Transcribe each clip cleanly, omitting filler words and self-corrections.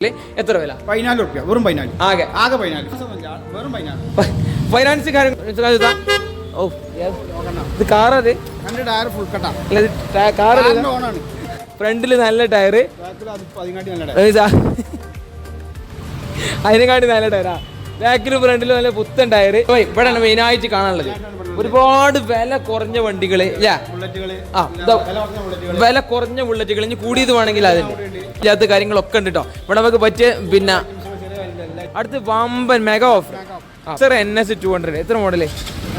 എത്ര വില? 14 രൂപ, വെറും 14. ആകെ 14, വെറും 14. ഫൈനാൻസ് ഓ ഇത് കാറത് രണ്ട് ടയർ ഫുൾ കട്ടാ, കാറ് ഓണാണ്. ഫ്രണ്ടില് നല്ല ടയറ്, അതിനെക്കാട്ടി നല്ല ടയറാ. ബാക്കിലും ഫ്രണ്ടിലും നല്ല പുത്തൻ ടയറ്. ഇവിടെ മെയിനായിട്ട് കാണാനുള്ളത് ഒരുപാട് വില കുറഞ്ഞ വണ്ടികള് വില കുറഞ്ഞ ബുള്ളറ്റുകൾ. ഇനി കൂടിയത് വേണമെങ്കിൽ അതിന് ഇല്ലാത്ത കാര്യങ്ങളൊക്കെ ഉണ്ട് കേട്ടോ. ഇവിടെ നമുക്ക് പറ്റിയ പിന്നെ അടുത്ത് വമ്പൻ മെഗാ ഓഫർ NS 200. എത്ര മോഡല്?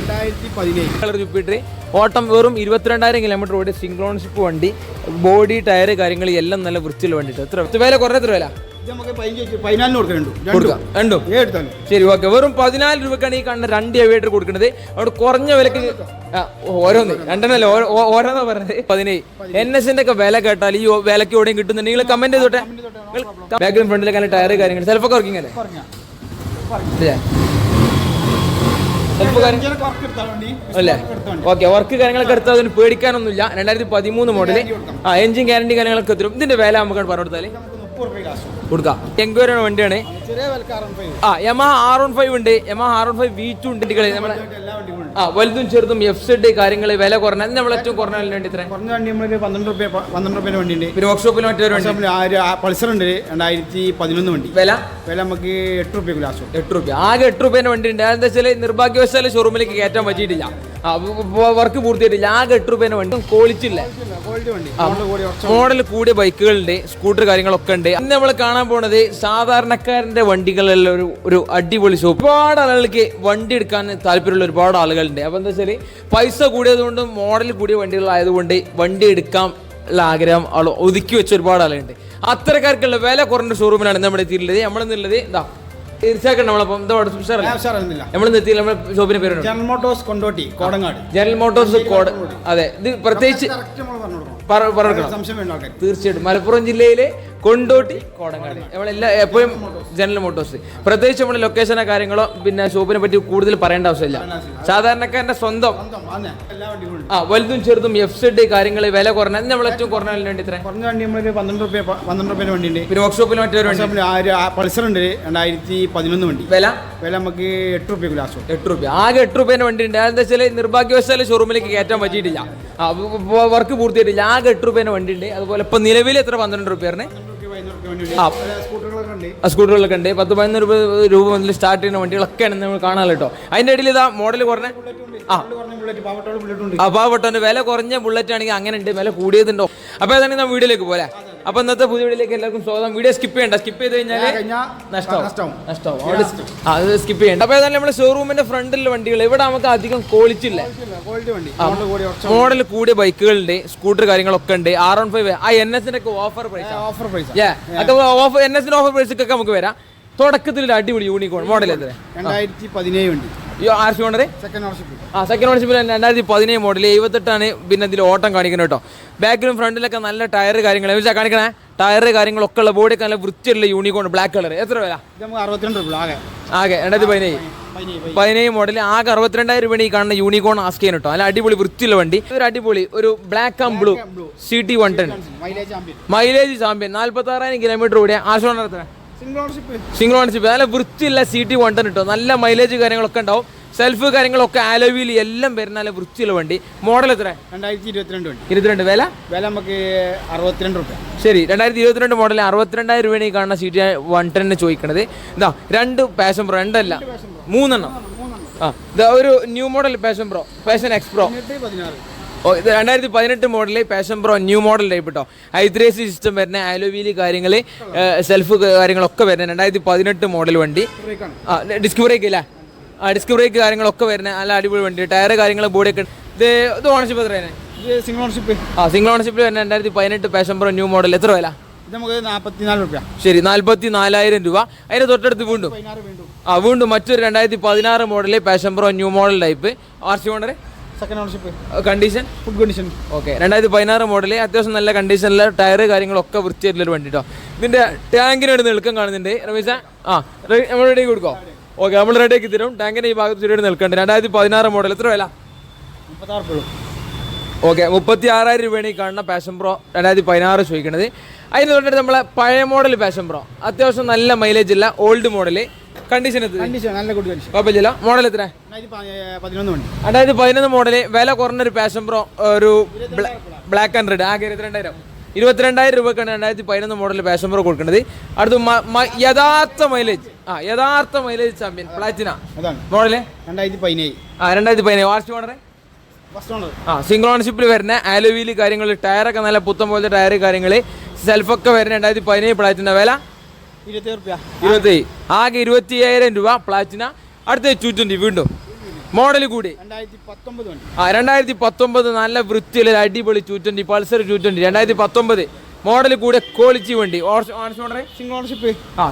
2017 കളർ ചുപ്പിട്ട് ഓട്ടം വെറും 22,000 കിലോമീറ്റർ ഓടി സിംഗ്ലോൺഷിപ്പ് വണ്ടി, ബോഡി ടയർ കാര്യങ്ങൾ എല്ലാം നല്ല വൃത്തിയുള്ള വണ്ടിട്ട്. എത്ര വില? കുറഞ്ഞ എത്ര വില? ശരി, ഓക്കെ. വെറും 14 രൂപക്കാണ് ഈ കാണുന്ന 2 എവിയേറ്റർ കൊടുക്കുന്നത്. അവിടെ കുറഞ്ഞ വിലക്ക് ഓരോന്ന് രണ്ടെണ്ണല്ലേ ഓരോന്നാ പറഞ്ഞത്. 17 NS-ന്റെ ഒക്കെ വില കേട്ടാൽ ഈ വിലക്ക് എവിടെയും കിട്ടുന്നുണ്ട്. നിങ്ങൾ കമന്റ് ചെയ്തോട്ടെ. ബാക്കിലും ഫ്രണ്ടിലൊക്കെ ടയർ കാര്യങ്ങൾ സെൽഫൊക്കെ വർക്കിംഗ് അല്ലേ? അല്ലേ? ഓക്കെ, വർക്ക് കാര്യങ്ങളൊക്കെ എടുത്താൽ അതിന് പേടിക്കാനൊന്നുമില്ല. 2013 മോഡല്. എഞ്ചിൻ ഗ്യാരണ്ടി കാര്യങ്ങളൊക്കെ എത്തും. ഇതിന്റെ വില നമുക്ക് പറഞ്ഞു കൊടുത്താൽ കൊടുക്കാം. എൻക്വയറി വണ്ടിയാണ്. യമഹ R15 ഉണ്ട്, യമഹ R15 V2 ഉണ്ട്. നമ്മളെ വലുതും ചെറുതും FZ കാര്യങ്ങൾ വില കുറഞ്ഞ നമ്മൾ ഏറ്റവും കുറഞ്ഞ വേണ്ടി ഇത്ര 12 രൂപ വണ്ടിയുണ്ട്. പിന്നെ വർക്ക്ഷോപ്പിൽ മറ്റൊരു പൾസർ ഉണ്ട് 2011 വണ്ടി. വില നമുക്ക് 8 രൂപ ലാസ്റ്റ്. 8 രൂപ, ആകെ 8 രൂപേന്റെ വണ്ടി ഉണ്ട്. അതെന്താ വെച്ചാൽ നിർഭാഗ്യവശാല് ഷോറൂമിലേക്ക് കയറ്റാൻ പറ്റിയിട്ടില്ല, വർക്ക് പൂർത്തിയായിട്ടില്ല. ആകെ 8 രൂപേന്റെ വണ്ടി. ക്വാളിറ്റി ഇല്ല, മോഡൽ കൂടിയ ബൈക്കുകളുണ്ട്, സ്കൂട്ടർ കാര്യങ്ങളൊക്കെ ഉണ്ട്. ഇന്ന് നമ്മൾ കാണാൻ പോണത് സാധാരണക്കാരന്റെ വണ്ടികളുള്ള ഒരു അടിപൊളി ഷോപ്പ്. ഒരുപാട് ആളുകൾക്ക് വണ്ടി എടുക്കാൻ താല്പര്യമുള്ള ഒരുപാട് ആളുകളുണ്ട്. അപ്പൊ എന്താ വെച്ചാൽ പൈസ കൂടിയതുകൊണ്ടും മോഡൽ കൂടിയ വണ്ടികളായതുകൊണ്ട് വണ്ടി എടുക്കാൻ ഉള്ള ആഗ്രഹം ഒതുക്കി വെച്ച ഒരുപാട് ആളുകളുണ്ട്. അത്തരക്കാർക്കുള്ള വില കുറഞ്ഞ ഷോറൂമിലാണ് നമ്മുടെ എത്തിയിട്ടുള്ളത്. നമ്മളെന്നുള്ളത് എന്താ തീർച്ചയായിട്ടും നമ്മളപ്പം നമ്മൾ നിർത്തി നമ്മുടെ ഷോപ്പിന്റെ പേര് general Motors Kondotty Kodangad. General Motors അതെ, ഇത് പ്രത്യേകിച്ച് തീർച്ചയായിട്ടും മലപ്പുറം ജില്ലയിലെ കൊണ്ടോട്ടി കോടങ്ങാട്. നമ്മളെല്ലാം എപ്പോഴും ജനറൽ മോട്ടോഴ്സ്. പ്രത്യേകിച്ച് നമ്മുടെ ലൊക്കേഷനോ കാര്യങ്ങളോ പിന്നെ ഷോപ്പിനെ പറ്റി കൂടുതൽ പറയേണ്ട ആവശ്യമില്ല. സാധാരണക്കാരന്റെ സ്വന്തം വലുതും ചെറുതും FZ കാര്യങ്ങൾ വില കുറഞ്ഞ നമ്മൾ ഏറ്റവും കുറഞ്ഞ വേണ്ടി ഇത്ര കുറഞ്ഞ വണ്ടി 12 രൂപ വണ്ടിയുണ്ട്. പിന്നെ വർക്ക്ഷോപ്പിൽ മറ്റൊരു പൾസർ ഉണ്ട് 2011 വണ്ടി. വില നമുക്ക് 8 രൂപ ലാസ്റ്റ്. 8 രൂപ, ആകെ 8 രൂപേന്റെ വണ്ടി ഉണ്ട്. അതെന്താ വെച്ചാൽ നിർഭാഗ്യവശാല് ഷോറൂമിലേക്ക് കയറ്റാൻ പറ്റിയിട്ടില്ല, വർക്ക് പൂർത്തിയായിട്ടില്ല. ആകെ 8 രൂപേന്റെ വണ്ടി ഉണ്ട്. അതുപോലെ ഇപ്പൊ നിലവിൽ എത്ര 12 രൂപയാണ് സ്കൂട്ടറുകളൊക്കെ ഉണ്ട്. 10-15 രൂപ മുതൽ സ്റ്റാർട്ട് ചെയ്യുന്ന വണ്ടികളൊക്കെയാണ് നമ്മൾ കാണാമല്ലോ കേട്ടോ. അതിന്റെ ഇടയിൽ ഇതാ മോഡൽ കുറഞ്ഞ പാവപ്പെട്ടവന്റെ വില കുറഞ്ഞ ബുള്ളറ്റ് ആണെങ്കിൽ അങ്ങനെ ഉണ്ട്, വില കൂടിയതുണ്ടോ. അപ്പൊ അതാണ് ഞാൻ വീഡിയോയിലേക്ക് പോലെ. അപ്പൊ ഇന്നത്തെ പുതിയ വീഡിയോയിലേക്ക് എല്ലാവർക്കും സ്വാഗതം. വീഡിയോ സ്കിപ്പ് ചെയ്യണ്ട, സ്കിപ്പ് ചെയ്ത് കഴിഞ്ഞാൽ നഷ്ടമാവും. അത് സ്കിപ്പ് ചെയ്യണ്ട. അപ്പൊ ഏതായാലും നമ്മുടെ ഷോറൂമിന്റെ ഫ്രണ്ടിലുള്ള വണ്ടികൾ ഇവിടെ നമുക്ക് അധികം ക്വാളിറ്റി ഇല്ല, മോഡൽ കൂടിയ ബൈക്കുകളുണ്ട്, സ്കൂട്ടർ കാര്യങ്ങളൊക്കെ ഉണ്ട്. R15 NS-ന്റെ ഒക്കെ ഓഫർ പ്രൈസ് NS-ന്റെ ഓഫർ പ്രൈസ് ഒക്കെ നമുക്ക് വരാം. തുടക്കത്തിൽ ഒരു അടിപൊളി യൂണിക്കോൺ മോഡൽ എത്ര 2017 വണ്ടി. സെക്കൻഡ് ഓണർഷിപ്പിൽ 2017 മോഡൽ 78 പിന്നെ ഇതിൽ ഓട്ടം കാണിക്കുന്നത് കേട്ടോ. ബാക്കിലും ഫ്രണ്ടിലൊക്കെ നല്ല ടയർ കാര്യങ്ങൾ കാണിക്കണേ. ടയർ കാര്യങ്ങളൊക്കെ ഉള്ള ബോഡിയൊക്കെ നല്ല വൃത്തിയുള്ള യൂണിക്കോൺ ബ്ലാക്ക് കളർ. എത്ര വില? 62 രൂപ ആകെ 2017 മോഡൽ. ആകെ 62,000 രൂപ ഈ കാണുന്ന യൂണിക്കോൺ ആസ്ക് ചെയ്യാൻ കേട്ടോ. നല്ല അടിപൊളി വൃത്തിയുള്ള വണ്ടി. ഒരു അടിപൊളി ഒരു black and blue CT 110 mileage champion 46,000 kilometre ഓടിയ. ആശോണ സിംഗിൾ ഓണർഷിപ്പ് നല്ല വൃത്തിയുള്ള CT 110 കിട്ടും. നല്ല മൈലേജ് കാര്യങ്ങളൊക്കെ ഉണ്ടാവും. സെൽഫ് കാര്യങ്ങളൊക്കെ ആലോവിയിൽ എല്ലാം വരുന്ന നല്ല വൃത്തിയുള്ള വണ്ടി. മോഡൽ എത്ര? 2022 വില നമുക്ക് 62 രൂപ. ശരി, 2022 മോഡൽ 62,000 രൂപയാണ് ഈ കാണുന്ന CT 110 ചോദിക്കണത്. ഇതാ 2 പാഷൻ പ്രോ, 2 അല്ല 3 എണ്ണം. ഇതാ ഒരു new model passion pro, passion X pro. 2018 model Passion Pro new model type കേട്ടോ. i3AC സിസ്റ്റം വരുന്ന ആലോവീല് കാര്യങ്ങൾ സെൽഫ് കാര്യങ്ങളൊക്കെ വരുന്നത് 2018 മോഡൽ വണ്ടി. ഡിസ്ക് ബ്രേക്ക് ഇല്ല, ഡിസ്ക് ബ്രേക്ക് കാര്യങ്ങളൊക്കെ വരുന്നത് നല്ല അടിപൊളി വണ്ടി. ടയർ കാര്യങ്ങൾ ബോഡിയൊക്കെ. ഇത് ഓണർഷിപ്പ് എത്രയാണ്? Single ownership. സിംഗിൾ ഓണർഷിപ്പിൽ വരുന്ന 2018 പാഷൻ പ്രോ ന്യൂ മോഡൽ. എത്ര വില? നമുക്ക് 44 രൂപ. ശരി, 44,000 രൂപ. അതിന് തൊട്ടടുത്ത് വീണ്ടും മറ്റൊരു 2016 model Passion Pro new model type. RC owner condition ഫുഡ് കണ്ടീഷൻ. ഓക്കെ, 2016 മോഡല് അത്യാവശ്യം നല്ല കണ്ടീഷനിലെ ടയർ കാര്യങ്ങളൊക്കെ വൃത്തിയായിട്ടുള്ളൊരു വണ്ടി കേട്ടോ. ഇതിന്റെ ടാങ്കിനോട് നിൽക്കാൻ കാണുന്നുണ്ട്. രമേശ നമ്മൾ റെഡി കൊടുക്കോ? ഓക്കെ, നമ്മൾ റെഡി ആക്കി തരും. ടാങ്കിന്റെ ഈ ഭാഗത്ത് ചെറിയ നിൽക്കുന്നുണ്ട്. 2016 മോഡൽ. എത്ര വില? 36 രൂപ. ഓക്കെ, 36,000 രൂപയാണ് ഈ കാണുന്ന പാഷൻ പ്രോ 2016 ചോദിക്കണത്. അതിന് തൊട്ടിട്ട് നമ്മളെ പഴയ മോഡൽ പാഷൻ പ്രോ, അത്യാവശ്യം നല്ല മൈലേജ് ഉള്ള ഓൾഡ് മോഡല്, കണ്ടീഷൻ കണ്ടീഷൻ നല്ല ഗുഡ് കണ്ടീഷൻ. കുഴപ്പമില്ല. മോഡൽ എത്ര? 11 വണ്ടി. 2011 മോഡല്, വില കുറഞ്ഞൊരു പാഷൻ പ്രോ, ഒരു ബ്ലാക്ക് ആൻഡ് റെഡ്, ആകെ 22,000 രൂപക്കാണ് 2011 മോഡൽ പാഷൻ പ്രോ കൊടുക്കുന്നത്. അടുത്ത് യഥാർത്ഥ മൈലേജ് ചാമ്പ്യൻ പ്ലാറ്റിന മോഡല് 2017. 2017 വാർഷിക മോഡല്. സിംഗിൾ ഓണർഷിപ്പിൽ വരുന്ന ആലോവീല് കാര്യങ്ങൾ, ടയറൊക്കെ നല്ല പുത്തം പോലത്തെ ടയർ കാര്യങ്ങൾ, സെൽഫൊക്കെ വരുന്ന 2017 പ്ലാറ്റിന. വില 27, ആകെ 25,000 രൂപ പ്ലാറ്റിന. അടുത്ത 220 വീണ്ടും മോഡൽ കൂടി 2019 നല്ല വൃത്തിയുള്ള അടിപൊളി 220 പൾസർ 220 2019 മോഡൽ കൂടെ ക്വാളിറ്റി വണ്ടി.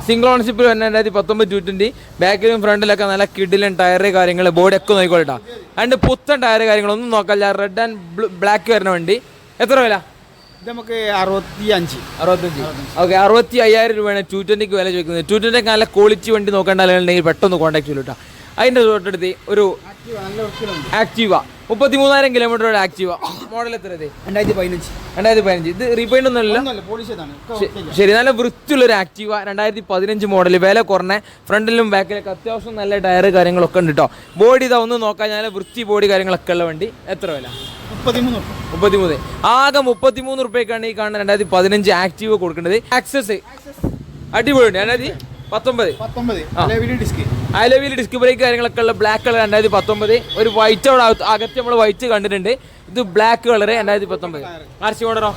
സിംഗിൾ ഓണർഷിപ്പിൽ വരുന്ന 2019 220. ബാക്കിലും ഫ്രണ്ടിലൊക്കെ നല്ല കിഡിലൻ ടയർ കാര്യങ്ങൾ, ബോഡി ഒക്കെ നോക്കിക്കോളട്ടാ. രണ്ട് പുത്തൻ ടയർ കാര്യങ്ങളൊന്നും നോക്കല്ല. റെഡ് ആൻഡ് ബ്ലാക്ക് വരുന്ന വണ്ടി. എത്ര വില? നമുക്ക് 65. ഓക്കെ, 65,000 രൂപയാണ് 220 വില ചോദിക്കുന്നത്. 220 നല്ല ക്വാളിറ്റി വണ്ടി നോക്കേണ്ടെങ്കിൽ പെട്ടെന്ന് കോൺടാക്ട് ചെയ്യൂ കേട്ടോ. അതിൻ്റെ തൊട്ടടുത്ത് ഒരു ആക്റ്റീവ 33,000 കിലോമീറ്റർ ആക്റ്റീവ. മോഡൽ എത്ര? 2015. ഇത് റീപെയിന്റ് ഒന്നുമല്ല. ശരി, നല്ല വൃത്തിയുള്ളൊരു ആക്റ്റീവ 2015 മോഡൽ, വില കുറഞ്ഞ, ഫ്രണ്ടിലും ബാക്കിലൊക്കെ അത്യാവശ്യം നല്ല ടയർ കാര്യങ്ങളൊക്കെ ഉണ്ട് കേട്ടോ. ബോഡി ഇതാ ഒന്ന് നോക്കാൻ, നല്ല വൃത്തി ബോഡി കാര്യങ്ങളൊക്കെ ഉള്ള വണ്ടി. എത്ര വില? 33. ആകെ 33 രൂപയ്ക്കാണ് ഈ കാണുന്ന 2015 ആക്റ്റീവ് കൊടുക്കുന്നത്. ആക്സസ് അടിപൊളിയുണ്ട്. 2019 അലോവിയിൽ ഡിസ്ക് ബ്രേക്ക് കാര്യങ്ങളൊക്കെ ഉള്ള ബ്ലാക്ക് കളർ 2019. ഒരു വൈറ്റ് അവിടെ അകത്ത് നമ്മൾ വൈറ്റ് കണ്ടിട്ടുണ്ട്. ഇത് ബ്ലാക്ക് കളർ 2019. ആർസി ഓർഡറോ?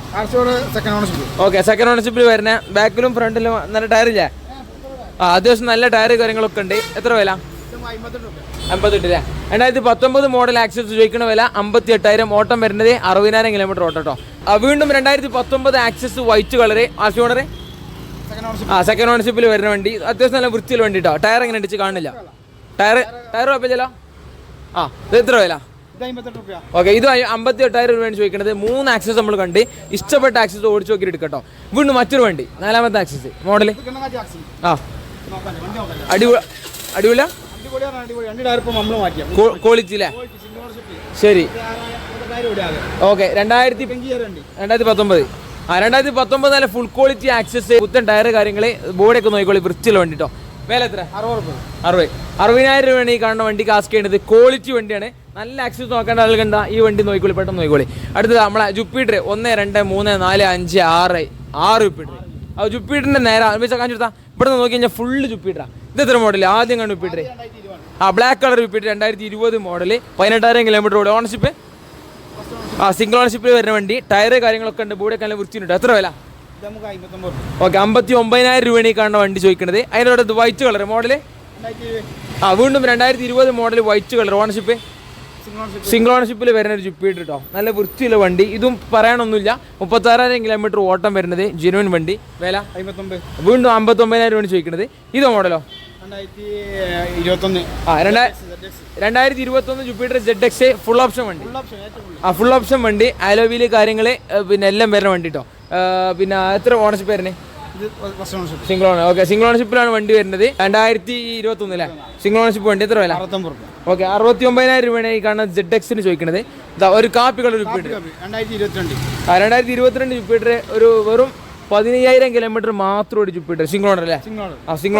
ഓക്കെ, സെക്കൻഡ് ഓണർഷിപ്പിൽ വരുന്ന, ബാക്കിലും ഫ്രണ്ടിലും നല്ല ടയർ ഇല്ലേ? അത്യാവശ്യം നല്ല ടയർ കാര്യങ്ങളൊക്കെ ഉണ്ട്. എത്ര വില? 58. 2019 മോഡൽ ആക്സസ് ചോദിക്കുന്ന വില 58,000. ഓട്ടം വരുന്നത് 60,000 കിലോമീറ്റർ ഓട്ടോ കേട്ടോ. വീണ്ടും 2019 Access white colour. RC order? Second ഓണർഷിപ്പിൽ വരുന്ന വണ്ടി. അത്യാവശ്യം നല്ല വൃത്തിയിൽ വണ്ടി കേട്ടോ. ടയർ എങ്ങനെ അടിച്ച് കാണില്ല. ടയർ കുഴപ്പമില്ലല്ലോ. ഇത് എത്ര വില? ഓക്കെ, ഇത് 58,000 രൂപയാണ് ചോദിക്കുന്നത്. 3 ആക്സസ് നമ്മൾ കണ്ട്, ഇഷ്ടപ്പെട്ട ആക്സസ് ഓടിച്ച് നോക്കി എടുക്കട്ടോ. വീണ്ടും മറ്റൊരു വണ്ടി, 4ാമത്തെ ആക്സസ് മോഡല്. അടിപൊളിയാ ക്വാളിറ്റി അല്ലേ? ശരി, ഓക്കെ. 2019 നല്ല ഫുൾ ക്വാളിറ്റി ആക്സസ്, പുത്തൻ ടയർ കാര്യങ്ങൾ, ബോഡിയൊക്കെ നോക്കിക്കോളി, വൃത്തിയുള്ള വണ്ടി കേട്ടോ. വില എത്ര? 60,000 രൂപയാണ് ഈ കാണുന്ന വണ്ടി കാസ്റ്റ് ചെയ്യുന്നത്. ക്വാളിറ്റി വണ്ടിയാണ്. നല്ല ആക്സസ് നോക്കേണ്ട ആളുകണ്ട ഈ വണ്ടി നോക്കിക്കോളി, പെട്ടെന്ന് നോക്കിക്കോളി. അടുത്തത് നമ്മളെ ജുപ്പിറ്റർ 1, 2, 3, 4, 5, 6 ജുപ്പിറ്റർ. ജുപ്പിറ്ററിന്റെ നേരെ കാണിച്ചു കൊടുത്താൽ ഇവിടെ നിന്ന് നോക്കി കഴിഞ്ഞാൽ ഫുള്ള് ജുപ്പിറ്ററാ. ഇത് എത്ര മോഡൽ? ആദ്യം കണ്ടു Jupiter. Black colour Jupiter 2020 model, 18,000 kilometre ഓടി. ഓണർഷിപ്പ് സിംഗിൾ ഓണർഷിപ്പിൽ വരുന്ന വണ്ടി. ടയർ കാര്യങ്ങളൊക്കെ ഉണ്ട്, ബോഡിയൊക്കെ നല്ല വൃത്തിയുണ്ട്. എത്ര വില? ഓക്കെ, 59,000 രൂപയാണ് ഈ കാണുന്ന വണ്ടി ചോദിക്കുന്നത്. അതിനോട് വൈറ്റ് കളർ മോഡല്. വീണ്ടും 2020 model white colour. Ownership single ഓണർഷിപ്പിൽ വരുന്ന ഒരു ജുപ്പിറ്റർ കേട്ടോ. നല്ല വൃത്തിയുള്ള വണ്ടി. ഇതും പറയാനൊന്നുമില്ല. 36,000 കിലോമീറ്റർ ഓട്ടം വരുന്നത്. ജെനുവിൻ വണ്ടി. വില? വീണ്ടും 59,000 രൂപയാണ് ചോദിക്കുന്നത്. ഇതോ മോഡലോ? 2021 ജുപ്പിറ്റർ ZX ഫുൾ ഓപ്ഷൻ വണ്ടി. ഫുൾ ഓപ്ഷൻ വണ്ടി, അലോവില് കാര്യങ്ങൾ പിന്നെ എല്ലാം വരുന്ന വണ്ടി കേട്ടോ. പിന്നെ എത്ര ഓണർഷിപ്പ് വരുന്നത്? Single owner. ഓക്കെ, സിംഗിൾ ഓണർഷിപ്പിലാണ് വണ്ടി വരുന്നത്. 2021 അല്ലേ സിംഗിൾ ഓണർഷിപ്പ് വണ്ടി. എത്ര വില? ഓക്കെ, 69,000 രൂപയാണ് ഈ കാണുന്ന ZX ജോയിക്കുന്നത്. ഒരു കാപ്പി കളർ ജുപ്പിറ്റർ 2022 ജുപ്പിറ്റർ. ഒരു വെറും 15,000 കിലോമീറ്റർ മാത്രം ഒരു ജുപ്പിറ്റർ. സിംഗിൾ ഓണർ അല്ലേ? സിംഗിൾ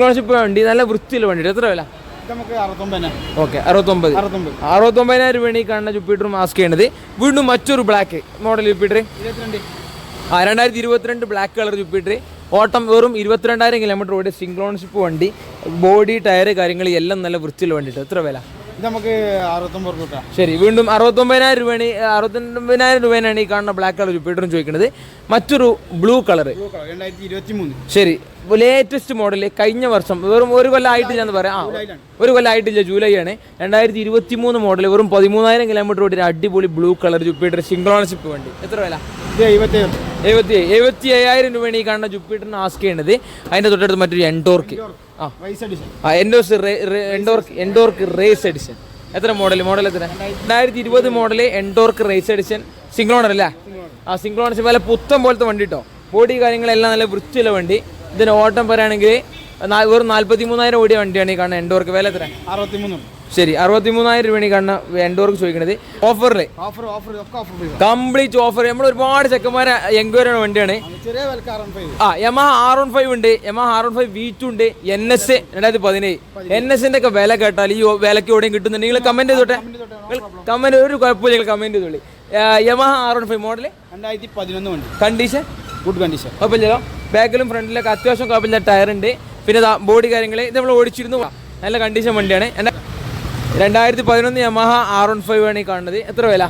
ഓണർഷിപ്പ് വണ്ടി, നല്ല വൃത്തിയുള്ള വണ്ടി. എത്ര വില? ഓക്കെ, 69,000 രൂപയാണ് ഈ കാണുന്ന ജുപ്പിറ്റർ മാസ്ക് ചെയ്യണത്. വീണ്ടും മറ്റൊരു black model Jupiter 2022 black colour Jupiter. ഓട്ടം വെറും 22,000 കിലോമീറ്റർ ഓടി. സിംഗിൾ ഓണർഷിപ്പ് വണ്ടി, ബോഡി ടയർ കാര്യങ്ങൾ എല്ലാം നല്ല വൃത്തിയുള്ള വണ്ടിട്ട്. എത്ര വില? ശരി, വീണ്ടും 69,000 രൂപയാണ് ഈ കാണുന്ന ബ്ലാക്ക് കളർ ജുപ്പിറ്ററും ചോദിക്കുന്നത്. മറ്റൊരു ബ്ലൂ കളർ 2023. ശരി, ലേറ്റസ്റ്റ് മോഡൽ. കഴിഞ്ഞ വർഷം, വെറും ഒരു കൊല്ലം ആയിട്ടില്ല എന്ന് പറയാം. ഒരു കൊല്ലം ആയിട്ടില്ല, ജൂലൈ ആണ്. 2023 മോഡൽ, വെറും 13,000 കിലോമീറ്റർ ഓടി. അടിപൊളി blue colour Jupiter, single ownership വണ്ടി. എത്ര വില? 77,000 രൂപയാണ് ഈ കാണുന്ന ജുപ്പിറ്ററിന് ആസ്ക് ചെയ്യുന്നത്. അതിന്റെ തൊട്ടടുത്ത് മറ്റൊരു എൻഡോർക്ക് റേസ് എഡിഷൻ. എത്ര മോഡൽ? എത്ര? 2020 model Ntorq race edition. Single owner അല്ലേ? Single ownership. നല്ല പുത്തൻ പോലത്തെ വണ്ടി കേട്ടോ. ബോഡി കാര്യങ്ങളെല്ലാം നല്ല വൃത്തിയുള്ള വണ്ടി. ഇതിന് ഓട്ടം പറയുകയാണെങ്കിൽ വെറും 43,000 ഓടിയ വണ്ടിയാണ് ഈ കാണുന്നത് എൻഡോർക്ക്. വില എത്ര? ശരി 63,000 രൂപയാണ് ഈ കാണുന്ന എൻഡോർക്ക് ചോദിക്കുന്നത്. ഓഫറിൽ ഓഫർ ഓഫർ ഒക്കെ ഓഫർ കംപ്ലീറ്റ് ഓഫർ. നമ്മൾ ഒരുപാട് ചെക്കന്മാരെ എൻക്വയറി ആണ് വണ്ടിയാണ്. ചെറിയ വിലക്ക് R15. യമഹ R15 ഉണ്ട്, യമഹ R15 V2 ഉണ്ട്, NS 2017. NS ന്റെ ഒക്കെ വില കേട്ടാൽ ഈ വിലക്ക് എവിടെയും കിട്ടുന്നുണ്ട്. നിങ്ങൾ കമന്റ് ചെയ്തോട്ടെ, കമന്റ് ഒരു കുഴപ്പമില്ല, നിങ്ങൾ കമന്റ് ചെയ്തോളി. യമഹ R15 മോഡൽ 2011 വണ്ടി. കണ്ടീഷൻ ഗുഡ് കണ്ടീഷൻ, കുഴപ്പമില്ലല്ലോ. ബാക്കിലും ഫ്രണ്ടിലൊക്കെ അത്യാവശ്യം കുഴപ്പമില്ല ടയർ ഉണ്ട്. പിന്നെ ബോഡി കാര്യങ്ങൾ ഇത് നമ്മൾ ഓടിച്ചിരുന്നു, നല്ല കണ്ടീഷൻ വണ്ടിയാണ്. 2011 യമഹ R15 ആണ് ഈ കാണുന്നത്. എത്ര വില?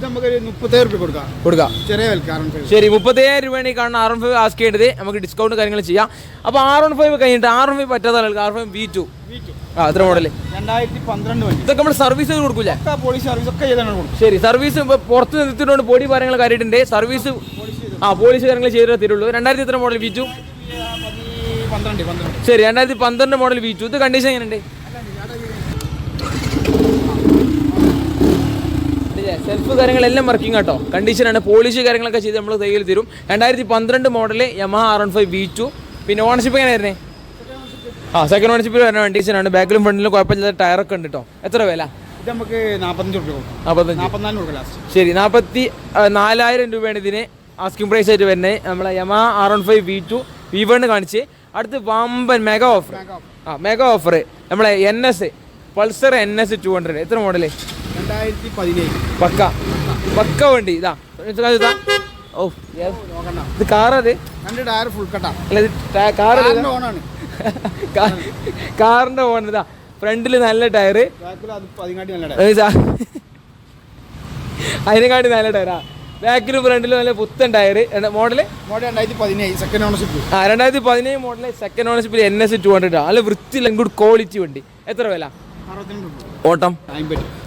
നമുക്ക് 30,000 രൂപ കൊടുക്കാം. ചെറിയ വിലക്ക്. ശരി 30,000 രൂപയാണ് ഈ കാണുന്ന R15 ആസ്ക് ചെയ്യേണ്ടത്. നമുക്ക് ഡിസ്കൗണ്ട് കാര്യങ്ങൾ ചെയ്യാം. അപ്പോൾ R15 കഴിഞ്ഞിട്ട് R15 പറ്റാത്ത ആൾക്ക് R15 V2 എത്ര മോഡൽ? 2012 വണ്ടി. ഇതൊക്കെ നമ്മൾ സർവീസ് കൊടുക്കൂലേ? പോളിഷ് സർവീസ് ഒക്കെ ചെയ്താണ് കൊടുക്കും. ശരി സർവീസ് പുറത്ത് നിർത്തിയിട്ടുണ്ട്, പൊടി കാര്യങ്ങൾ കാര്യമായിട്ടുണ്ട്. സർവീസ് പോളിഷ് കാര്യങ്ങൾ ചെയ്തേ തരുള്ളൂ. 2000 എത്ര മോഡൽ V2? 12. ശരി 2012 മോഡൽ V2. ഇത് കണ്ടീഷൻ എങ്ങനെയുണ്ട്? സെൽഫ് കാര്യങ്ങളെല്ലാം വർക്കിംഗ് കേട്ടോ, കണ്ടീഷനാണ്. പോളിഷ് കാര്യങ്ങളൊക്കെ ചെയ്ത് നമ്മൾ തയ്യൽ തരും. 2012 മോഡൽ യമഹ R15 V2. പിന്നെ ഓണർഷിപ്പ് എങ്ങനെയായിരുന്നേ? സെക്കൻഡ് ഓണർഷിപ്പിൽ വരുന്ന കണ്ടീഷനാണ്. ബാക്കിലും ഫ്രണ്ടിലും കുഴപ്പമില്ലാത്ത ടയറൊക്കെ ഉണ്ട് കേട്ടോ. എത്ര വില? ഇത് നമുക്ക് 45 രൂപ കൊടുക്കാം. 44 ശരി 44,000 രൂപയാണ് ഇതിന് ആസ്കിംഗ് പ്രൈസ് ആയിട്ട് വരുന്നത്. നമ്മളെ യമഹ R15 V2 V1 കാണിച്ച്. അടുത്ത് വമ്പൻ മെഗാ ഓഫർ. മെഗാ ഓഫർ നമ്മളെ NS പൾസർ NS 200. എത്ര മോഡല്? 2017. പക്ക വണ്ടി. ഇതാ ഓ ഇത് കാറത് ടയർ ഫുൾ കട്ടാ. അല്ല ഇത് കാർ ഓണാണ്. കാറിന്റെ ഓൺ. ഇതാ ഫ്രണ്ടിൽ നല്ല ടയർ, അതിനെക്കാട്ടി നല്ല ടയറാ. ബാക്കിലും ഫ്രണ്ടിലും നല്ല പുത്തൻ tyre. Model 2017 second ownership. 2017 model second ഓണർഷിപ്പിൽ NS 200. നല്ല വൃത്തിയില്ല, ഗുഡ് ക്വാളിറ്റി വണ്ടി. എത്ര വില? ഓട്ടം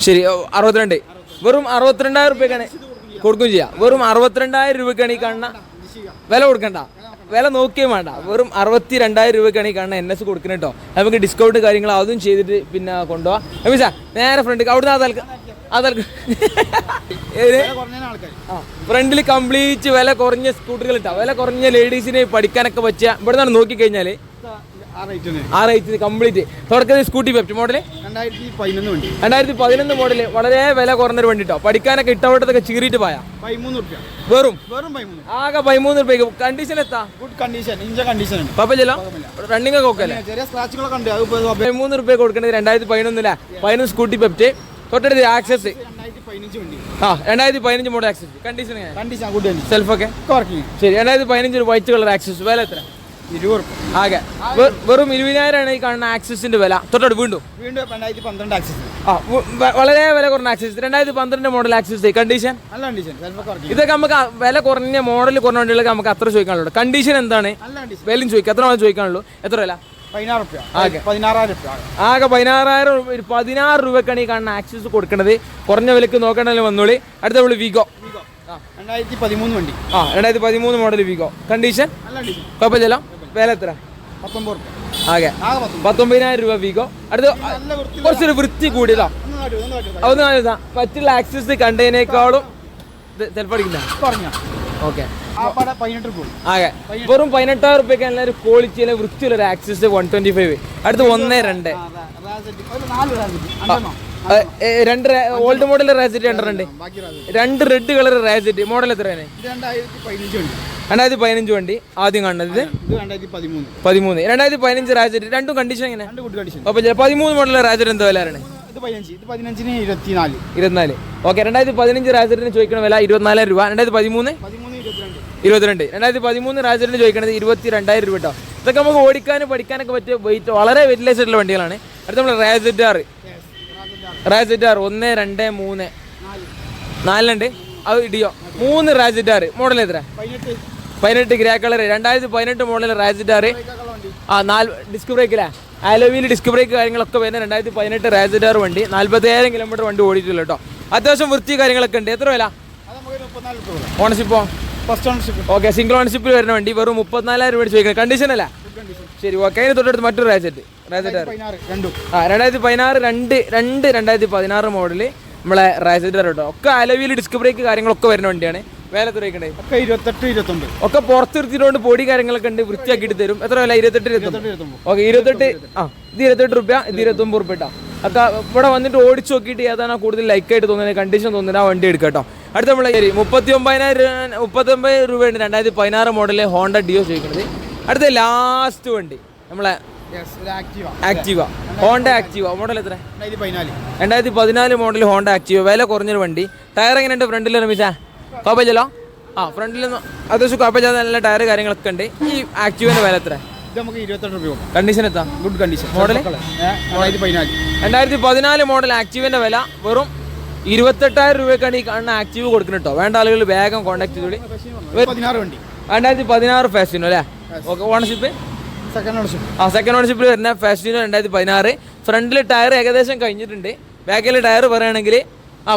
ശരി 62. വെറും 62,000 രൂപയ്ക്കാണ് കൊടുക്കുകയും ചെയ്യാം. വെറും 62,000 രൂപയ്ക്കാണ് ഈ കാണുന്ന വില കൊടുക്കണ്ട, വില നോക്കിയും വേണ്ട. വെറും 62,000 രൂപയ്ക്കാണ് ഈ കാണുന്ന NS കൊടുക്കുന്നത് കേട്ടോ. നമുക്ക് ഡിസ്കൗണ്ട് കാര്യങ്ങൾ അതും ചെയ്തിട്ട് പിന്നെ കൊണ്ടുപോകാം. അമിസാ നേരെ ഫ്രണ്ട് അവിടുന്ന് ഫ്രണ്ടിൽ കംപ്ലീറ്റ് വില കുറഞ്ഞ സ്കൂട്ടറുകൾ ഇട്ടാ. വില കുറഞ്ഞ ലേഡീസിന് പഠിക്കാനൊക്കെ പറ്റിയ ഇവിടെ നിന്നാണ് നോക്കിക്കഴിഞ്ഞാൽ ആ റേറ്റിന് കംപ്ലീറ്റ്. തുടക്കത്തിൽ സ്കൂട്ടി പെപ്റ്റ് മോഡല് 2011 മോഡല്. വളരെ വില കുറഞ്ഞൊരു വണ്ടി കേട്ടോ. പഠിക്കാനൊക്കെ ഇട്ടവട്ടത്തൊക്കെ ചീറിയിട്ട് പോയാ വെറും ആകെ 13 രൂപയ്ക്ക്. കണ്ടീഷൻ എത്താ? ഗുഡ് കണ്ടീഷൻ, ഇഞ്ച കണ്ടീഷൻ. കുഴപ്പമില്ലല്ലോ, റണ്ണിങ് ഒക്കെ ഓക്കെ. 13 രൂപ കൊടുക്കേണ്ടത് 2011 11 സ്കൂട്ടി പെപ്റ്റ്. തൊട്ടടുത്ത് Access 2015 model Access. Condition self ഒക്കെ ശരി. 2015 വൈറ്റ് കളർ ആക്സസ്. വില എത്ര? 20. ആകെ വെറും 20,000 ആണ് ഈ കാണുന്ന ആക്സസിന്റെ വില. തൊട്ടടുത്ത് വീണ്ടും 2012 ആക്സസ്. വളരെ വില കുറഞ്ഞ ആക്സസ്. 2012 model Access. കണ്ടീഷൻ ഇതൊക്കെ നമുക്ക് വില കുറഞ്ഞ മോഡൽ കുറഞ്ഞ വണ്ടികളൊക്കെ നമുക്ക് അത്ര ചോദിക്കാനുള്ളൂ. കണ്ടീഷൻ എന്താണ് വിലയും ചോദിക്കാം, അത്ര മാത്രം ചോദിക്കാനുള്ളൂ. എത്ര വില? 16,000 രൂപ. ആകെ 16 രൂപക്കാണ് ഈ കാണുന്ന ആക്സസ് കൊടുക്കേണ്ടത്. കുറഞ്ഞ വിലക്ക് നോക്കണല്ലോ വന്നോളി. അടുത്ത വിളി വിഗോ 2013 വണ്ടി. 2013 മോഡൽ വിഗോ. കണ്ടീഷൻ കുഴപ്പമില്ലല്ലോ. വില എത്ര? 19 രൂപ. ആകെ 19,000 രൂപ വിഗോ. അടുത്ത കുറച്ചൊരു വൃത്തി കൂടിയതാ. അതൊന്നും മറ്റുള്ള ആക്സസ് കണ്ടതിനേക്കാളും ചിലപ്പടിക്കില്ല. ഓക്കെ ആകെ വെറും 18,000 രൂപയ്ക്ക് എല്ലാവരും ക്വാളിറ്റിയിലെ വൃത്തിയുള്ള ഒരു ആക്സസ് 125. അടുത്ത് 1.2 രണ്ട് ഓൾഡ് മോഡൽ റാസെറ്റ് രണ്ടെണ്ണുണ്ട്. 2 റെഡ് കളർ റാസെറ്റ്. മോഡൽ എത്രയാണ്? 2015 വണ്ടി. ആദ്യം കാണുന്നത് 13. 2015 റാസെറ്റ്. രണ്ടും കണ്ടീഷൻ എങ്ങനെ? 13 മോഡൽ റാസെറ്റ് എന്താ വിലയാണ്? 24. ഓക്കെ 2015 റാസെറ്റിന് ചോദിക്കുന്ന വില 24,000 രൂപ. 2013 22. 2013 റാസെറ്റിന് ചോദിക്കുന്നത് 22,000 രൂപ കേട്ടോ. ഇതൊക്കെ നമുക്ക് ഓടിക്കാനും പഠിക്കാനൊക്കെ പറ്റിയ വെയിറ്റ് വളരെ വെയിറ്റ്ലെസ് ആയിട്ടുള്ള വണ്ടികളാണ്. അടുത്ത നമ്മൾ റാസെറ്റ് ആർ 1, 2, 3, 4 ഉണ്ട്. അത് ഇടിയോ 3 റാസെറ്റ് ആർ. മോഡൽ എത്ര? 18 ഗ്രേ കളർ. 2018 മോഡൽ റാസെറ്റ് ആർ. 4 ഡിസ്ക് ബ്രേക്കില്ലേ? അലോവിയിൽ ഡിസ്ക് ബ്രേക്ക് കാര്യങ്ങളൊക്കെ വരുന്ന 2018 റാസെറ്റ് ആർ വണ്ടി. 40,000 കിലോമീറ്റർ വണ്ടി ഓടിയിട്ടില്ല കേട്ടോ. അത്യാവശ്യം വൃത്തി കാര്യങ്ങളൊക്കെ ഉണ്ട്. എത്ര വില? ഓണർഷിപ്പോ? First ownership. ഓക്കെ സിംഗിൾ ഓണർഷിപ്പിൽ വരുന്ന വണ്ടി. വെറും 34,000 രൂപ ചോദിക്കുന്നത്. കണ്ടീഷൻ അല്ല? ശരി ഓക്കെ. അതിന് തൊട്ടടുത്ത് മറ്റൊരു റാസെറ്റ് 2016 2016 മോഡല് നമ്മളെ റാസെറ്റ് കേട്ടോ. ഒക്കെ അലോവിയിൽ ഡിസ്ക് ബ്രേക്ക് കാര്യങ്ങളൊക്കെ വരുന്ന വണ്ടിയാണ്. വില എത്ര ചോദിക്കണ്ടേ? 28, 29. ഒക്കെ പുറത്തിരുത്തിക്കൊണ്ട് പൊടി കാര്യങ്ങളൊക്കെ ഉണ്ട്, വൃത്തിയാക്കിയിട്ട് തരും. എത്ര വില? 28, 29. ഓക്കെ 28. ഇത് 28 രൂപ. ഇത് 29 രൂപ കേട്ടോ. ഒക്കെ ഇവിടെ വന്നിട്ട് ഓടിച്ച് നോക്കിയിട്ട് ഏതാണ് കൂടുതൽ ലൈക്കായിട്ട് തോന്നുന്നത്, കണ്ടീഷൻ തോന്നുന്നത് ആ വണ്ടി എടുക്കാം കേട്ടോ. അടുത്ത നമ്മളെ 39,000 രൂപയാണ് 2016 മോഡല് ഹോണ്ട ഡിയോ ചോദിക്കുന്നത്. അടുത്ത ലാസ്റ്റ് വണ്ടി നമ്മളെ ആക്റ്റീവ, ഹോണ്ട ആക്റ്റീവ. മോഡൽ എത്ര? 2014 മോഡൽ ഹോണ്ട ആക്റ്റീവ. വില കുറഞ്ഞൊരു വണ്ടി. ടയർ എങ്ങനെയുണ്ട് ഫ്രണ്ടിൽ റമീസാ? കുഴപ്പമില്ലല്ലോ. ഫ്രണ്ടിൽ അത്യാവശ്യം കുഴപ്പമില്ലാതെ നല്ല ടയർ കാര്യങ്ങളൊക്കെ ഉണ്ട്. ഈ ആക്റ്റീവിന്റെ വില എത്ര? നമുക്ക് 28 രൂപ. കണ്ടീഷൻ എത്താ? Good condition. മോഡൽ 2014 മോഡൽ ആക്റ്റീവിന്റെ വില വെറും 28,000 രൂപയ്ക്കാണ് ഈ കാണുന്ന ആക്റ്റീവ് കൊടുക്കുന്നത് കേട്ടോ. വേണ്ട ആളുകൾ വേഗം കോൺടാക്ട് ചെയ്തോളി. 2016 ഫാസ്റ്റിനോ അല്ലേ? ഓക്കെ. ഓണർഷിപ്പ് സെക്കൻഡ് ഓണർഷിപ്പിൽ വരുന്ന ഫാസ്റ്റിനോ 2016. ഫ്രണ്ടിൽ ടയർ ഏകദേശം കഴിഞ്ഞിട്ടുണ്ട്. ബാക്കിൽ ടയർ പറയുകയാണെങ്കിൽ